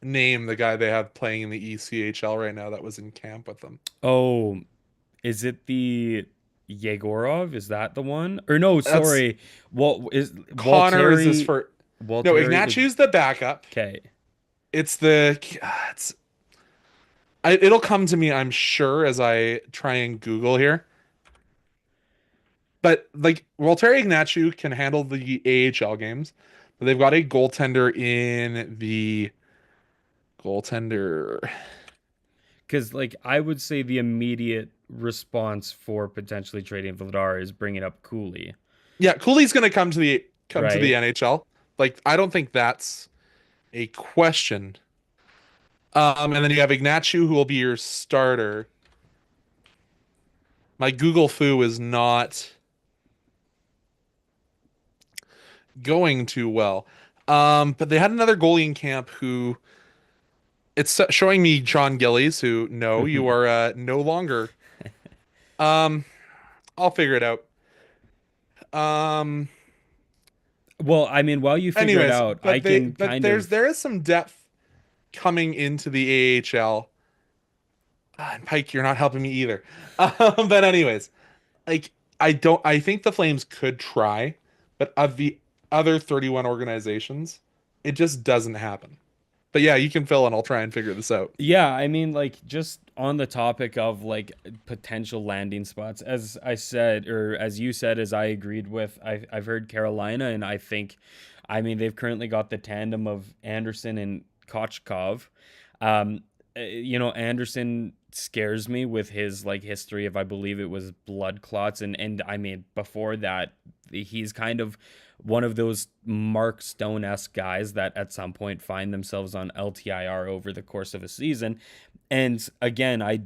name? The guy they have playing in the ECHL right now that was in camp with them. Oh, is it the Yegorov? Is that the one? Or no, That's sorry. What is Connor is his Walteri? first. No, Walteri is Ignaciu's the backup. okay. It's the it's it'll come to me, I'm sure, as I try and Google here. But like Walter Ignatiu can handle the AHL games, but they've got a goaltender in the goaltender. Because like I would say the immediate response for potentially trading Vladar is bringing up Cooley, Yeah, Cooley's going to come to the right? NHL. Like I don't think that's a question. And then you have Ignatiu, who will be your starter. My Google foo is not going too well. But they had another goalie in camp who it's showing me John Gillies, who no, you are no longer. Um, I'll figure it out. Um, Well, I mean, while you figure it anyways, out, I can but kind of there is some depth coming into the AHL. And Pike, you're not helping me either. But anyways, like I think the Flames could try, but of the other 31 organizations, it just doesn't happen. But yeah, you can fill and I'll try and figure this out. yeah, I mean, like just on the topic of like potential landing spots, as I said, or as you said, as I agreed with, I've heard Carolina, and I think, I mean, they've currently got the tandem of Anderson and Kochkov. Anderson scares me with his like history of, I believe it was blood clots, and I mean before that he's kind of one of those Mark Stone-esque guys that at some point find themselves on LTIR over the course of a season. And again, I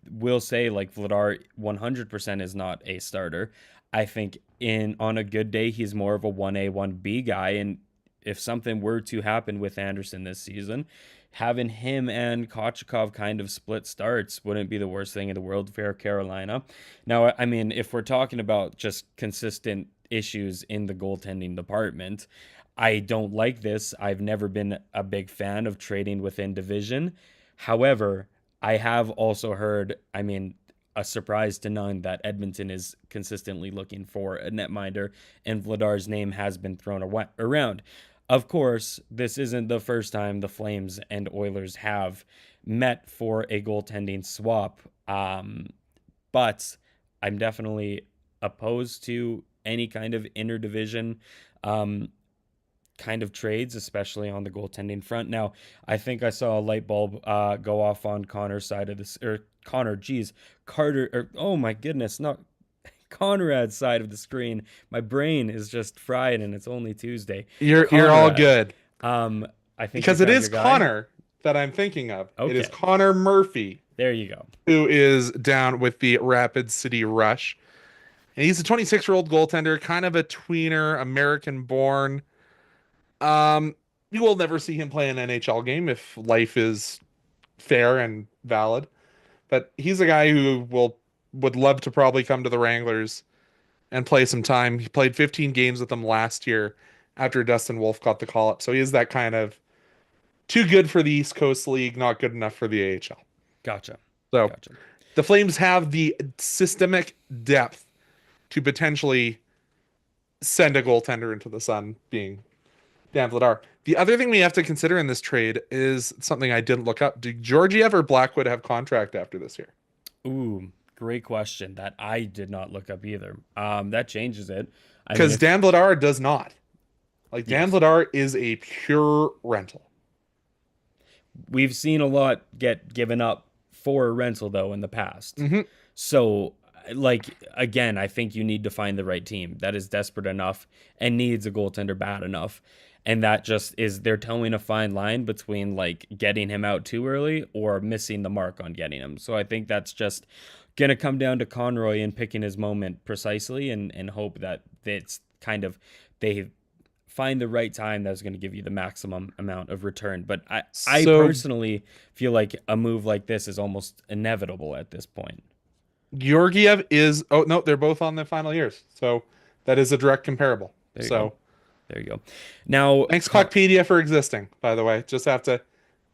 will say like Vladar 100% is not a starter. I think in on a good day he's more of a 1A 1B guy, and if something were to happen with Anderson this season, having him and Kochekov kind of split starts wouldn't be the worst thing in the world for Carolina. Now, I mean, if we're talking about just consistent issues in the goaltending department, I don't like this. I've never been a big fan of trading within division. However, I have also heard, I mean, a surprise to none, that Edmonton is consistently looking for a netminder, and Vladar's name has been thrown around. Of course, this isn't the first time the Flames and Oilers have met for a goaltending swap, but I'm definitely opposed to any kind of interdivision kind of trades, especially on the goaltending front. Now, I think I saw a light bulb go off on Connor's side of this, or Connor, geez, Carter, or oh my goodness, not Conrad's side of the screen. My brain is just fried, and it's only Tuesday. You're all Conrad, good um, I think you because it found is your guy. Connor that I'm thinking of. It is Okay, Connor Murphy, there you go. who is down with the Rapid City Rush. And he's a 26-year-old goaltender, kind of a tweener, American born. You will never see him play an NHL game if life is fair and valid. But he's a guy who would love to probably come to the Wranglers and play some time. He played 15 games with them last year after Dustin Wolf got the call up. So he is that kind of too good for the East Coast League, not good enough for the AHL. Gotcha, So gotcha. the Flames have the systemic depth to potentially send a goaltender into the sun, being Dan Vladar. The other thing we have to consider in this trade is something I didn't look up. Do Georgiev or Blackwood have contract after this year? Ooh, great question that I did not look up either. That changes it. I mean, Because Dan Vladar does not. Like, Dan yes, Vladar is a pure rental. we've seen a lot get given up for a rental though in the past. Mhm. So, like again, I think you need to find the right team that is desperate enough and needs a goaltender bad enough. And that just is, they're towing a fine line between like getting him out too early or missing the mark on getting him. So I think that's just gonna come down to Conroy and picking his moment precisely, and hope that it's kind of they find the right time that's going to give you the maximum amount of return. But I So personally feel like a move like this is almost inevitable at this point. Georgiev is, oh, no, they're both on their final years. So that is a direct comparable. There you go. So There you go. Now, thanks, Puckpedia, for existing, by the way. Just have to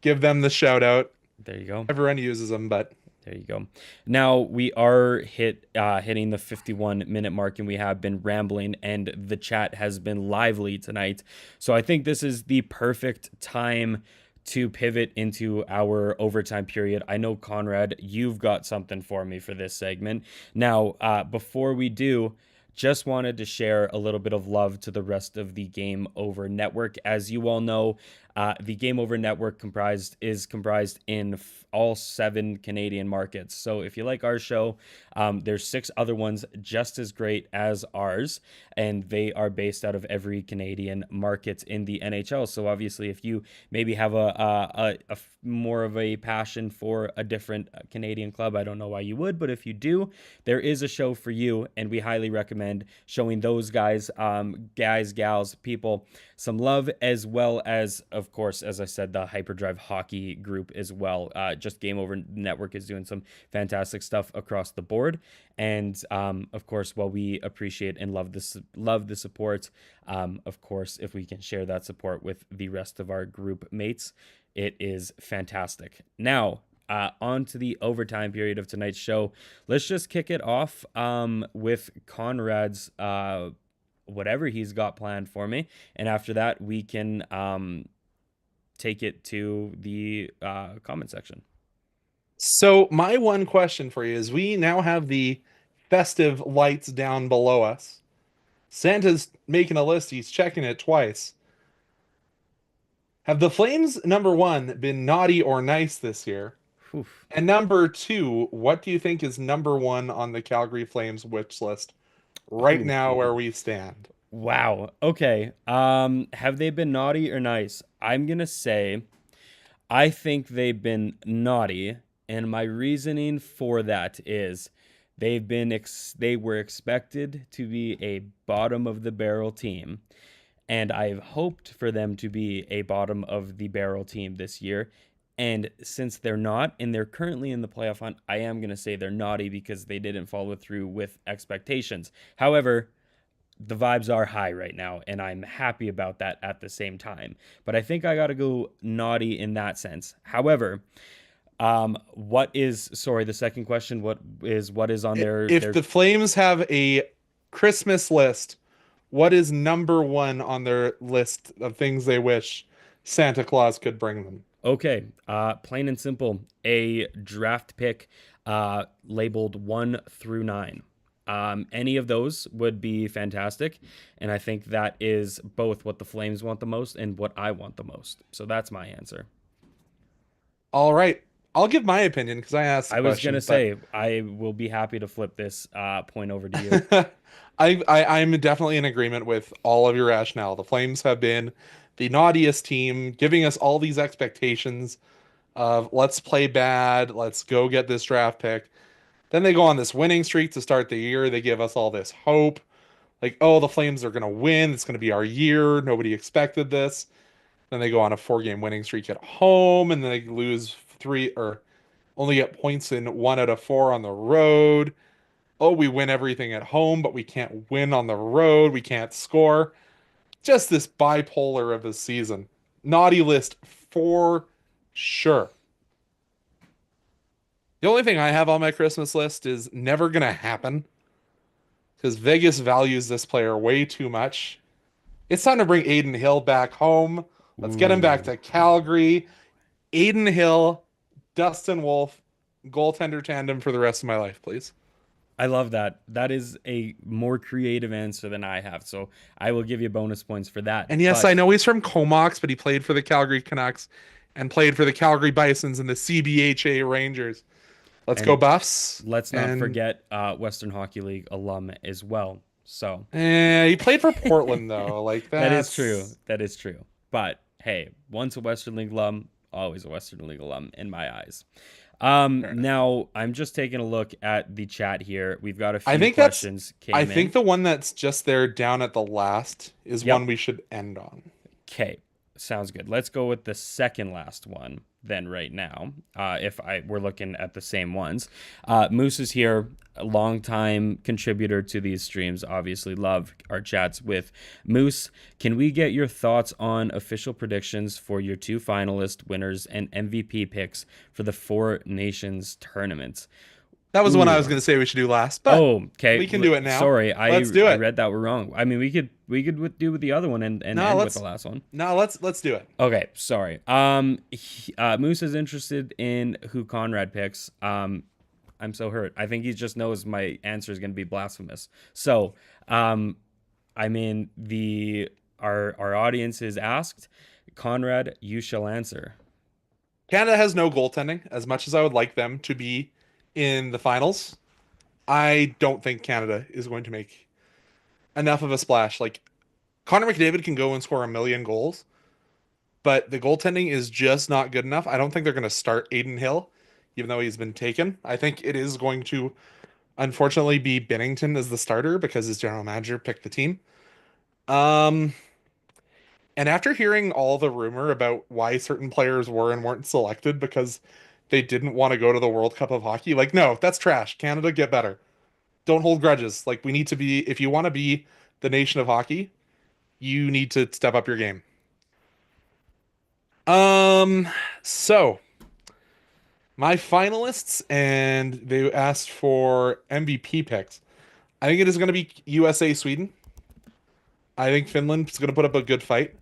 give them the shout out. there you go. Everyone uses them, but There you go. Now we are hitting the 51-minute mark, and we have been rambling, and the chat has been lively tonight. So I think this is the perfect time to pivot into our overtime period. I know, Conrad, you've got something for me for this segment. Now, before we do, just wanted to share a little bit of love to the rest of the Game Over Network. As you all know, the Game Over Network is comprised in all 7 Canadian markets. So if you like our show, there's 6 other ones just as great as ours, and they are based out of every Canadian market in the NHL. So obviously, if you maybe have a more of a passion for a different Canadian club, I don't know why you would, but if you do, there is a show for you, and we highly recommend showing those guys, gals, people some love, as well as, of course, as I said, the Hyperdrive Hockey group as well. Just Game Over Network is doing some fantastic stuff across the board, and of course, while we appreciate and love the support, of course, if we can share that support with the rest of our group mates, it is fantastic. Now, on to the overtime period of tonight's show. Let's just kick it off with Conrad's whatever he's got planned for me, and after that we can take it to the comment section. So my one question for you is, we now have the festive lights down below us. Santa's making a list. He's checking it twice. Have the Flames, number 1, been naughty or nice this year? Oof. And number 2, what do you think is number 1 on the Calgary Flames wish list right now where we stand? Wow. Okay. Have they been naughty or nice? I'm going to say I think they've been naughty, and my reasoning for that is they were expected to be a bottom of the barrel team, and I've hoped for them to be a bottom of the barrel team this year. And since they're not, and they're currently in the playoff hunt, I am going to say they're naughty because they didn't follow through with expectations. However, the vibes are high right now, and I'm happy about that at the same time. But I think I got to go naughty in that sense. However, the second question, what is on If the Flames have a Christmas list, what is number 1 on their list of things they wish Santa Claus could bring them? Okay, plain and simple, a draft pick labeled 1 through 9. Any of those would be fantastic, and I think that is both what the Flames want the most and what I want the most. So that's my answer. All right. I'll give my opinion because I asked the I was question, going to say, I will be happy to flip this point over to you. I'm definitely in agreement with all of your rationale. The Flames have been the naughtiest team, giving us all these expectations of let's play bad, let's go get this draft pick. Then they go on this winning streak to start the year. They give us all this hope. Like, oh, the Flames are going to win. It's going to be our year. Nobody expected this. Then they go on a 4-game winning streak at home, and then they lose 3 or only get points in 1 out of 4 on the road. Oh, we win everything at home, but we can't win on the road. We can't score. Just this bipolar of a season. Naughty list for sure. The only thing I have on my Christmas list is never going to happen because Vegas values this player way too much. It's time to bring Adin Hill back home. Let's get him back to Calgary. Adin Hill, Dustin Wolf, goaltender tandem for the rest of my life, please. I love that. That is a more creative answer than I have, so I will give you bonus points for that. And yes, I know he's from Comox, but he played for the Calgary Canucks and played for the Calgary Bisons and the CBHA Rangers. Let's go Buffs. Let's not forget Western Hockey League alum as well. So he played for Portland though. Like that is true. That is true. But hey, once a Western League alum, always a Western League alum in my eyes. Now I'm just taking a look at the chat here. We've got a few questions. I think the one that's just there down at the last is one we should end on. Okay, sounds good. Let's go with the second last one then right now. We're looking at the same ones. Moose is here, a longtime contributor to these streams. Obviously love our chats with Moose. Can we get your thoughts on official predictions for your 2 finalist winners and MVP picks for the 4 Nations tournaments? That was the one I was going to say we should do last, but okay. We can do it now. Sorry, let's do it. I read that we're wrong. I mean, we could do with the other one and end with the last one. No, let's do it. Okay, sorry. Moose is interested in who Conrad picks. I'm so hurt. I think he just knows my answer is going to be blasphemous. So, um, I mean, the our audience is asked. Conrad, you shall answer. Canada has no goaltending. As much as I would like them to be in the finals, I don't think Canada is going to make enough of a splash. Like Connor McDavid can go and score a million goals, but the goaltending is just not good enough. I don't think they're going to start Aiden Hill, even though he's been taken. I think it is going to, unfortunately, be Bennington as the starter because his general manager picked the team. Um, and after hearing all the rumor about why certain players were and weren't selected because they didn't want to go to the World Cup of Hockey, like, no, that's trash. Canada, get better. Don't hold grudges. Like, we need to be, if you want to be the nation of hockey, you need to step up your game. Um, so my finalists, and they asked for MVP picks. I think it is going to be USA Sweden. I think Finland is going to put up a good fight,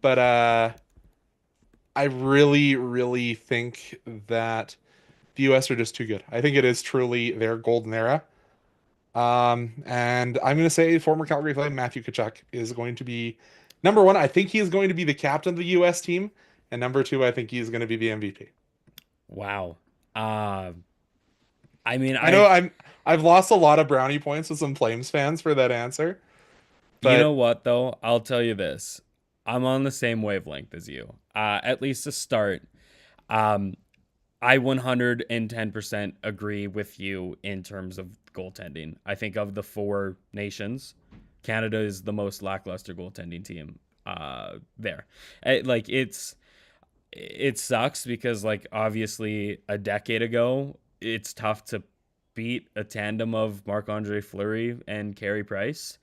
but I really, really think that the US are just too good. I think it is truly their golden era. And I'm going to say former Calgary Flame Matthew Tkachuk is going to be number one. I think he is going to be the captain of the US team, and number two, I think he is going to be the MVP. Wow. Uh, I mean, I know I've lost a lot of brownie points with some Flames fans for that answer, you know but what though? I'll tell you this. I'm on the same wavelength as you. At least to start. Um, I 110% agree with you in terms of goaltending. I think of the four nations, Canada is the most lackluster goaltending team there. Like it sucks because like obviously a decade ago, it's tough to beat a tandem of Marc-Andre Fleury and Carey Price.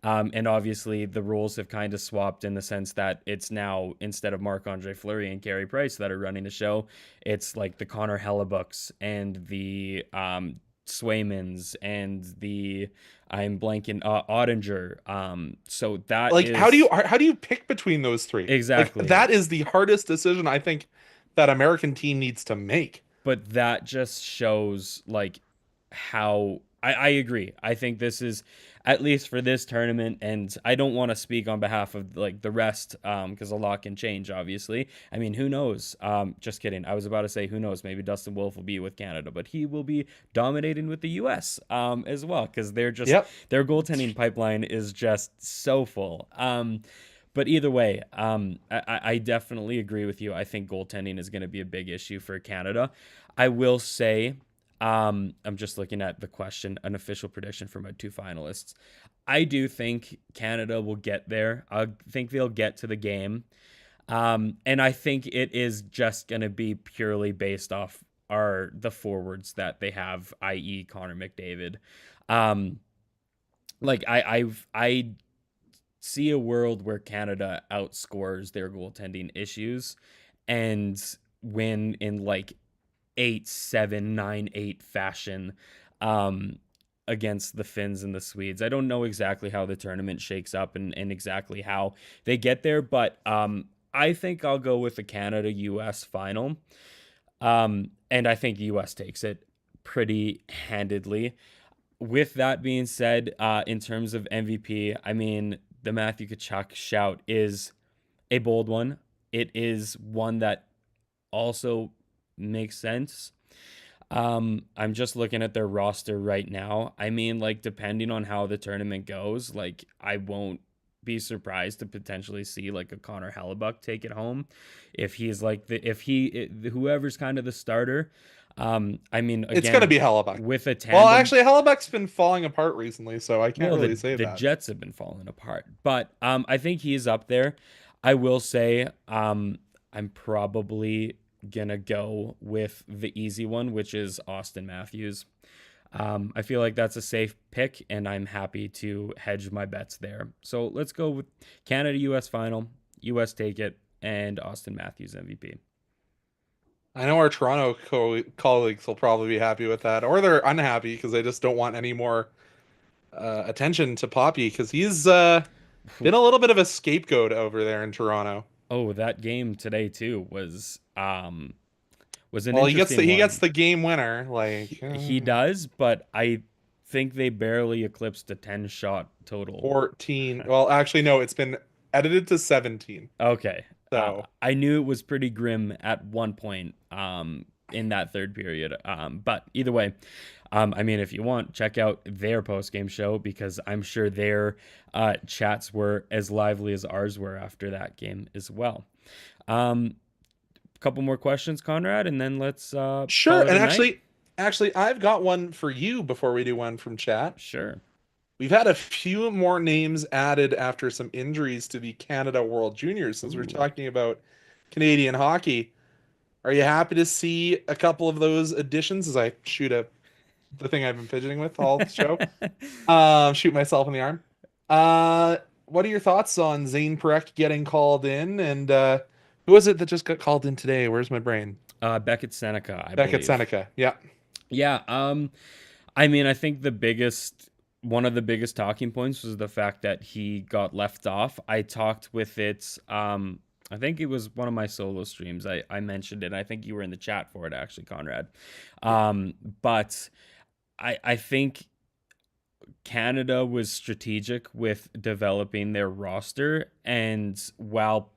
And obviously, the rules have kind of swapped in the sense that it's now instead of Marc-Andre Fleury and Carey Price that are running the show, it's like the Connor Hellebucks and the Swaymans and the I'm blanking Ottinger. So that like is how do you pick between those three? Like exactly. that is the hardest decision I think that American team needs to make. But that just shows like how I agree. I think this is at least for this tournament, and I don't want to speak on behalf of like the rest because a lot can change. Obviously, I mean, who knows? Just kidding. I was about to say who knows. Maybe Dustin Wolf will be with Canada, but he will be dominating with the U.S. As well because they're just Yep. their goaltending pipeline is just so full. But either way, I definitely agree with you. I think goaltending is going to be a big issue for Canada. I will say, I'm just looking at the question, an official prediction for my two finalists. I do think Canada will get there. I think they'll get to the game. And I think it is just going to be purely based off the forwards that they have, i.e. Connor McDavid. Um, like I see a world where Canada outscores their goaltending issues and win in like 8-7-9-8 fashion against the Finns and the Swedes. I don't know exactly how the tournament shakes up and exactly how they get there, but I think I'll go with the Canada-US final. And I think the US takes it pretty handedly. With that being said, in terms of MVP, I mean, the Matthew Tkachuk shout is a bold one. It is one that also makes sense. I'm just looking at their roster right now. I mean, like, depending on how the tournament goes, like, I won't be surprised to potentially see like a Connor Hellebuck take it home if he's like whoever's kind of the starter. I mean, again, It's going to be Hellebuck. with a tandem. Well, actually, Hellebuck's been falling apart recently, so I can't really say the that. Jets have been falling apart, but I think he's up there. I will say I'm probably gonna go with the easy one, which is Austin Matthews. I feel like that's a safe pick, and I'm happy to hedge my bets there. So let's go with Canada-US final, US take it, and Austin Matthews MVP. I know our Toronto colleagues will probably be happy with that, or they're unhappy because they just don't want any more attention to Poppy because he's been a little bit of a scapegoat over there in Toronto. Oh, that game today too was was an Well, interesting he one. gets the game winner. He does, but I think they barely eclipsed the 10 shot total. 14. Well, actually, no, it's been edited to 17. Okay. So I knew it was pretty grim at one point in that third period. But either way, I mean, if you want, check out their post game show because I'm sure their chats were as lively as ours were after that game as well. Couple more questions, Conrad, and then let's sure. call it And a night. actually, I've got one for you before we do one from chat. Sure. We've had a few more names added after some injuries to the Canada World Juniors since we're Ooh. talking about Canadian hockey. Are you happy to see a couple of those additions as I shoot the thing I've been fidgeting with all show? Shoot myself in the arm. What are your thoughts on Zane Parekh getting called in? And who was it that just got called in today? Where's my brain? Beckett Seneca, I Beckett believe. Seneca. Yeah. Yeah. I mean, I think one of the biggest talking points was the fact that he got left off. I talked with it. I think it was one of my solo streams. I mentioned it. I think you were in the chat for it, actually, Conrad. But I think Canada was strategic with developing their roster. And while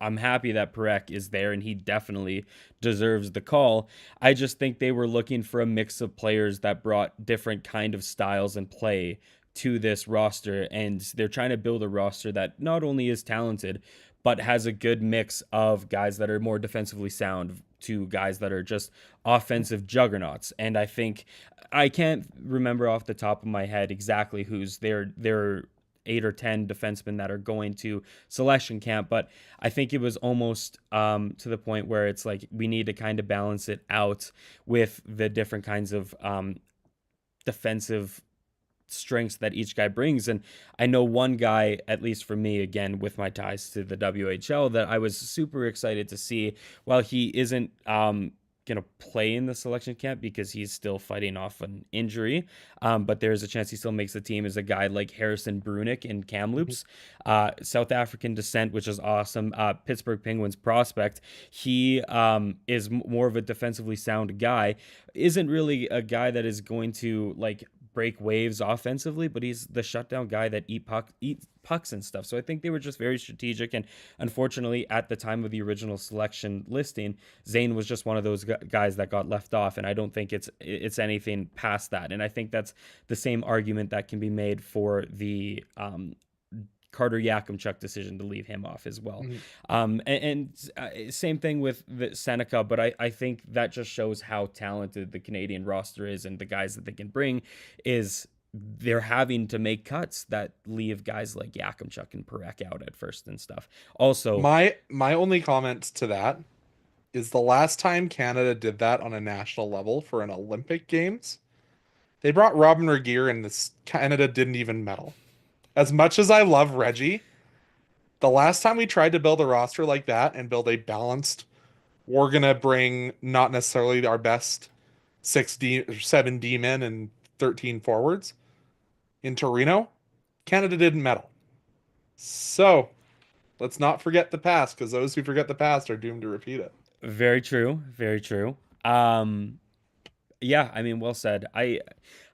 I'm happy that Parekh is there and he definitely deserves the call, I just think they were looking for a mix of players that brought different kind of styles and play to this roster. And they're trying to build a roster that not only is talented, but has a good mix of guys that are more defensively sound to guys that are just offensive juggernauts. And I think I can't remember off the top of my head exactly who's their 8 or 10 defensemen that are going to selection camp, but I think it was almost to the point where it's like we need to kind of balance it out with the different kinds of defensive strengths that each guy brings. And I know one guy, at least for me, again, with my ties to the WHL, that I was super excited to see. While he isn't going to play in the selection camp because he's still fighting off an injury, but there's a chance he still makes the team, is a guy like Harrison Brunick in Kamloops, South African descent, which is awesome. Pittsburgh Penguins prospect. He is more of a defensively sound guy, isn't really a guy that is going to like break waves offensively, but he's the shutdown guy that eat pucks and stuff. So I think they were just very strategic. And unfortunately, at the time of the original selection listing, Zane was just one of those guys that got left off. And I don't think it's anything past that. And I think that's the same argument that can be made for the Carter Yakimchuk decision to leave him off as well. Same thing with the Seneca, but I think that just shows how talented the Canadian roster is, and the guys that they can bring is they're having to make cuts that leave guys like Yakimchuk and Parekh out at first and stuff. Also, my only comment to that is the last time Canada did that on a national level for an Olympic Games, they brought Robin Regeer and this Canada didn't even medal. As much as I love Reggie, the last time we tried to build a roster like that and build a balanced, we're going to bring not necessarily our best 7 D men and 13 forwards in Torino, Canada didn't medal. So let's not forget the past, because those who forget the past are doomed to repeat it. very true. Very true. Yeah, I mean, well said. I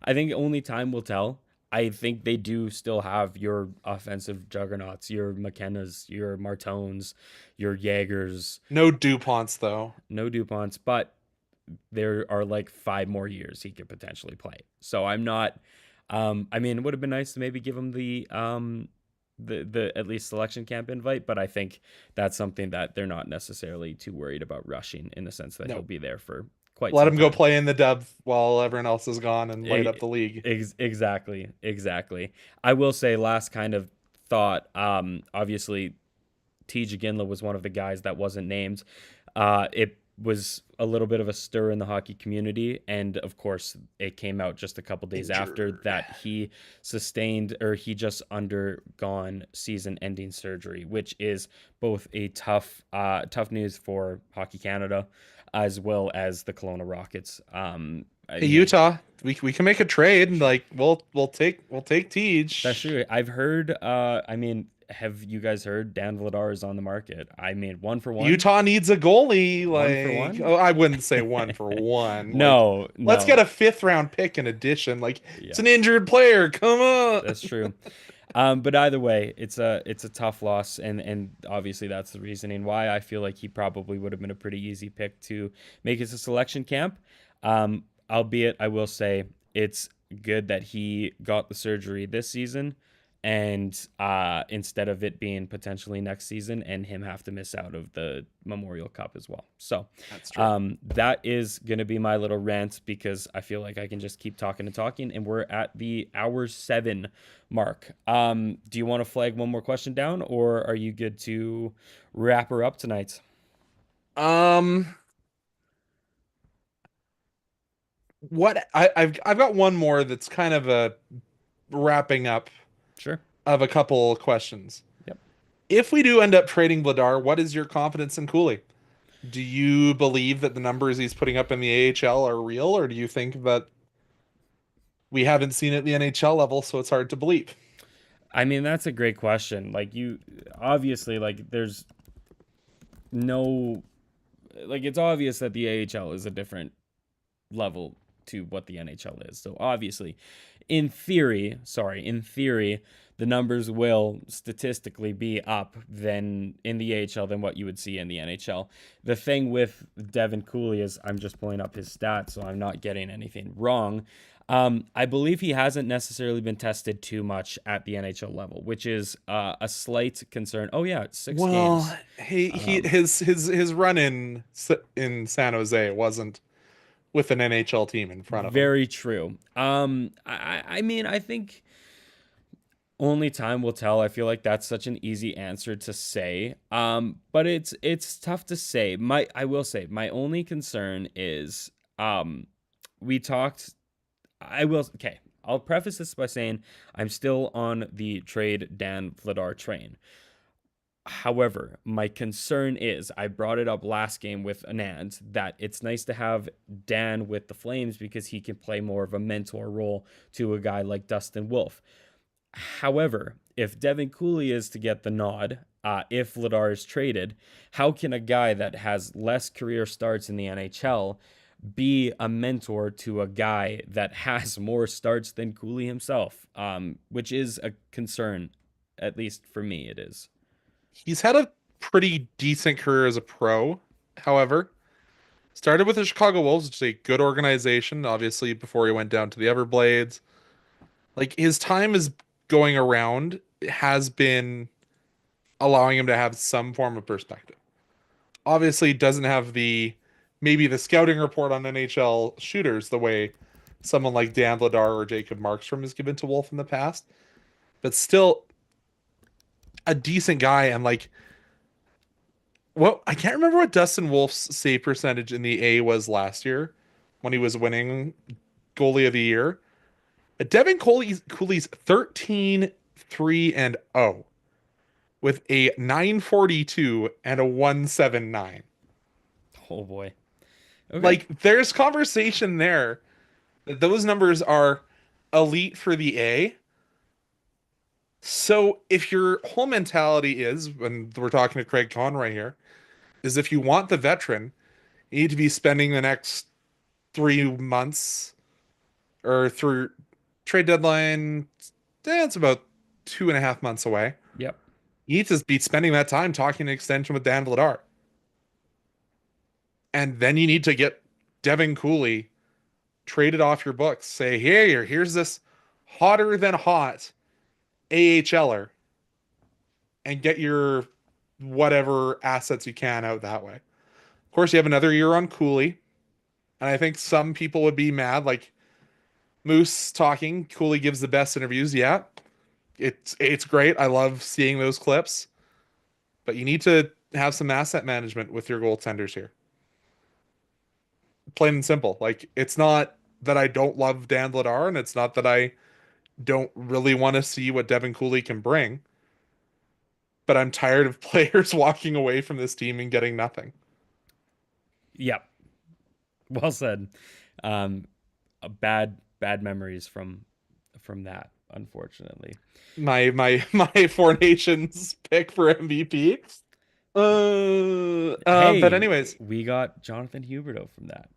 think only time will tell. I think they do still have your offensive juggernauts, your McKennas, your Martones, your Jaegers. No DuPonts, though. No DuPonts, but there are like 5 more years he could potentially play. So I'm not. I mean, it would have been nice to maybe give him the at least selection camp invite, but I think that's something that they're not necessarily too worried about rushing, in the sense that he'll be there for quite. Let some him go time. play in the dub while everyone else is gone and light up the league. Exactly. I will say, last kind of thought, obviously T. Ginla was one of the guys that wasn't named. It was a little bit of a stir in the hockey community, and of course it came out just a couple days after that he just undergone season-ending surgery, which is both a tough news for Hockey Canada as well as the Kelowna Rockets. Hey, Utah, we can make a trade, and like we'll take Tej. That's true. I've heard. I mean, have you guys heard Dan Vladar is on the market? I mean, one for one, Utah needs a goalie. one for Like, one. oh, I wouldn't say one for one. Like, No, let's get no, a fifth round pick in addition. Like, it's yeah, an injured player. Come on. that's true. But either way, it's a tough loss, and obviously that's the reasoning why I feel like he probably would have been a pretty easy pick to make it to selection camp. Albeit, I will say it's good that he got the surgery this season, and instead of it being potentially next season and him have to miss out of the Memorial Cup as well. So That's true. that is going to be my little rant because I feel like I can just keep talking and talking, and we're at the hour 7 mark. Do you want to flag one more question down, or are you good to wrap her up tonight? Um, I've got one more that's kind of a wrapping up Sure. of a couple questions. Yep. If we do end up trading Vladar, what is your confidence in Cooley? Do you believe that the numbers he's putting up in the AHL are real, or do you think that we haven't seen it at the NHL level, so it's hard to believe? I mean, that's a great question. Like, you obviously, like, there's no, like, it's obvious that the AHL is a different level to what the NHL is. So obviously, in theory, the numbers will statistically be up than in the AHL than what you would see in the NHL. The thing with Devin Cooley is I'm just pulling up his stats, so I'm not getting anything wrong. I believe he hasn't necessarily been tested too much at the NHL level, which is a slight concern. Oh yeah, it's 6 games. Well, he Um, his run in San Jose wasn't with an NHL team in front of him. Very true. I mean, I think only time will tell. I feel like that's such an easy answer to say. But it's tough to say. I will say my only concern is we talked. I will. Okay, I'll preface this by saying I'm still on the trade Dan Vladar train. However, my concern is I brought it up last game with Anand that it's nice to have Dan with the Flames because he can play more of a mentor role to a guy like Dustin Wolf. However, if Devin Cooley is to get the nod, if Vladar is traded, how can a guy that has less career starts in the NHL be a mentor to a guy that has more starts than Cooley himself? Which is a concern, at least for me, it is. He's had a pretty decent career as a pro, however. Started with the Chicago Wolves, which is a good organization, obviously, before he went down to the Everblades. Like, his time is going around has been allowing him to have some form of perspective. Obviously, doesn't have maybe the scouting report on NHL shooters the way someone like Dan Vladar or Jacob Markstrom has given to Wolf in the past, but still a decent guy. And like, well, I can't remember what Dustin Wolf's save percentage in the A was last year when he was winning goalie of the year. Cooley's 13-3-0 with a 942 and a 179. Oh boy. Okay. Like, there's conversation there that those numbers are elite for the A. So if your whole mentality is, when we're talking to Craig Conroy here, is if you want the veteran, you need to be spending the next 3 months or through trade deadline. It's about 2.5 months away. Yep. You need to be spending that time talking an extension with Dan Vladar. And then you need to get Devin Cooley traded off your books. Say, here's this hotter than hot AHLer, and get your whatever assets you can out that way. Of course, you have another year on Cooley, and I think some people would be mad. Like Moose talking, Cooley gives the best interviews. Yeah, it's great. I love seeing those clips, but you need to have some asset management with your goaltenders here. Plain and simple. Like, it's not that I don't love Dan Vladar, and it's not that I don't really want to see what Devin Cooley can bring, but I'm tired of players walking away from this team and getting nothing. Yep. Well said. A bad memories from from that, unfortunately. My Four Nations pick for MVP. But Hey, anyways, we got Jonathan Huberdeau from that,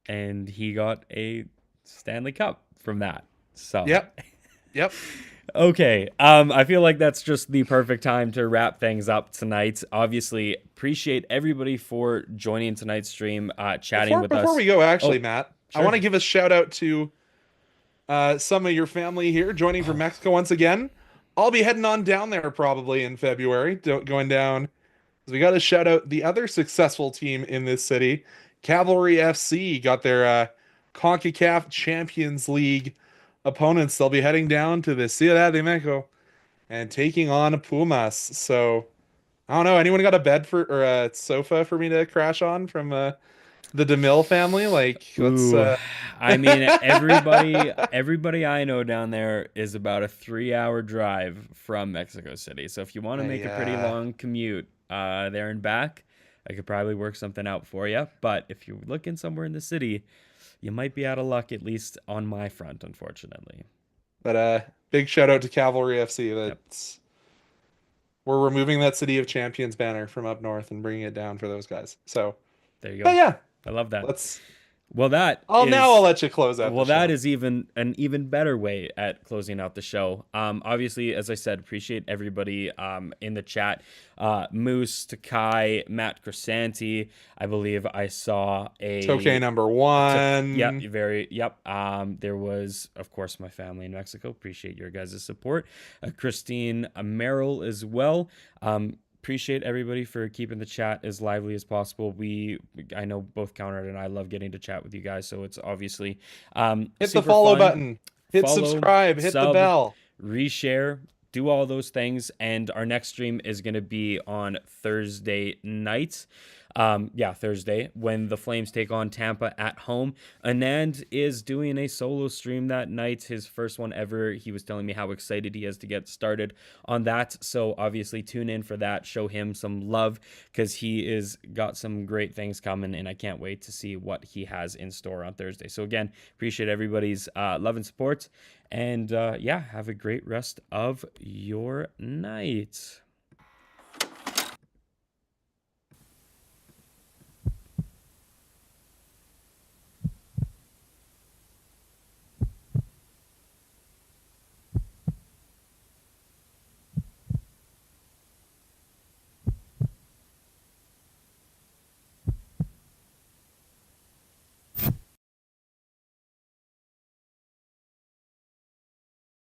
and he got a Stanley Cup from that. So, yep, yep. okay, I feel like that's just the perfect time to wrap things up tonight. Obviously, appreciate everybody for joining tonight's stream, chatting with us. Before we go, actually, Oh, Matt, I sure. want to give a shout out to some of your family here joining from Mexico once again. I'll be heading on down there probably in February, going down. We got to shout out the other successful team in this city. Cavalry FC got their CONCACAF Champions League opponents. They'll be heading down to the Ciudad de Mexico and taking on Pumas. So, I don't know. Anyone got a bed for or a sofa for me to crash on from the DeMille family? Like, let's. Ooh, I mean, everybody I know down there is about a 3-hour drive from Mexico City. So if you want to make a pretty long commute there and back, I could probably work something out for you. But if you're looking somewhere in the city, you might be out of luck, at least on my front, unfortunately. But big shout out to Cavalry FC. That's we're removing that City of Champions banner from up north and bringing it down for those guys. So there you go. But yeah, I love that. Let's. Well, now I'll let you close out. Well, the show. that is an even better way at closing out the show. Obviously, as I said, appreciate everybody in the chat. Moose, Takai, Matt Crisanti. I believe I saw a Tokay number 1. Yep. There was, of course, my family in Mexico. Appreciate your guys' support. Christine Merrill as well. Appreciate everybody for keeping the chat as lively as possible. I know both Conrad and I love getting to chat with you guys, so it's obviously hit the follow button, hit subscribe, hit the bell, reshare, do all those things. And our next stream is going to be on Thursday night. Thursday, when the Flames take on Tampa at home. Anand is doing a solo stream that night, his first one ever. He was telling me how excited he is to get started on that. So obviously tune in for that. Show him some love because he is got some great things coming, and I can't wait to see what he has in store on Thursday. So again, appreciate everybody's love and support. And have a great rest of your night.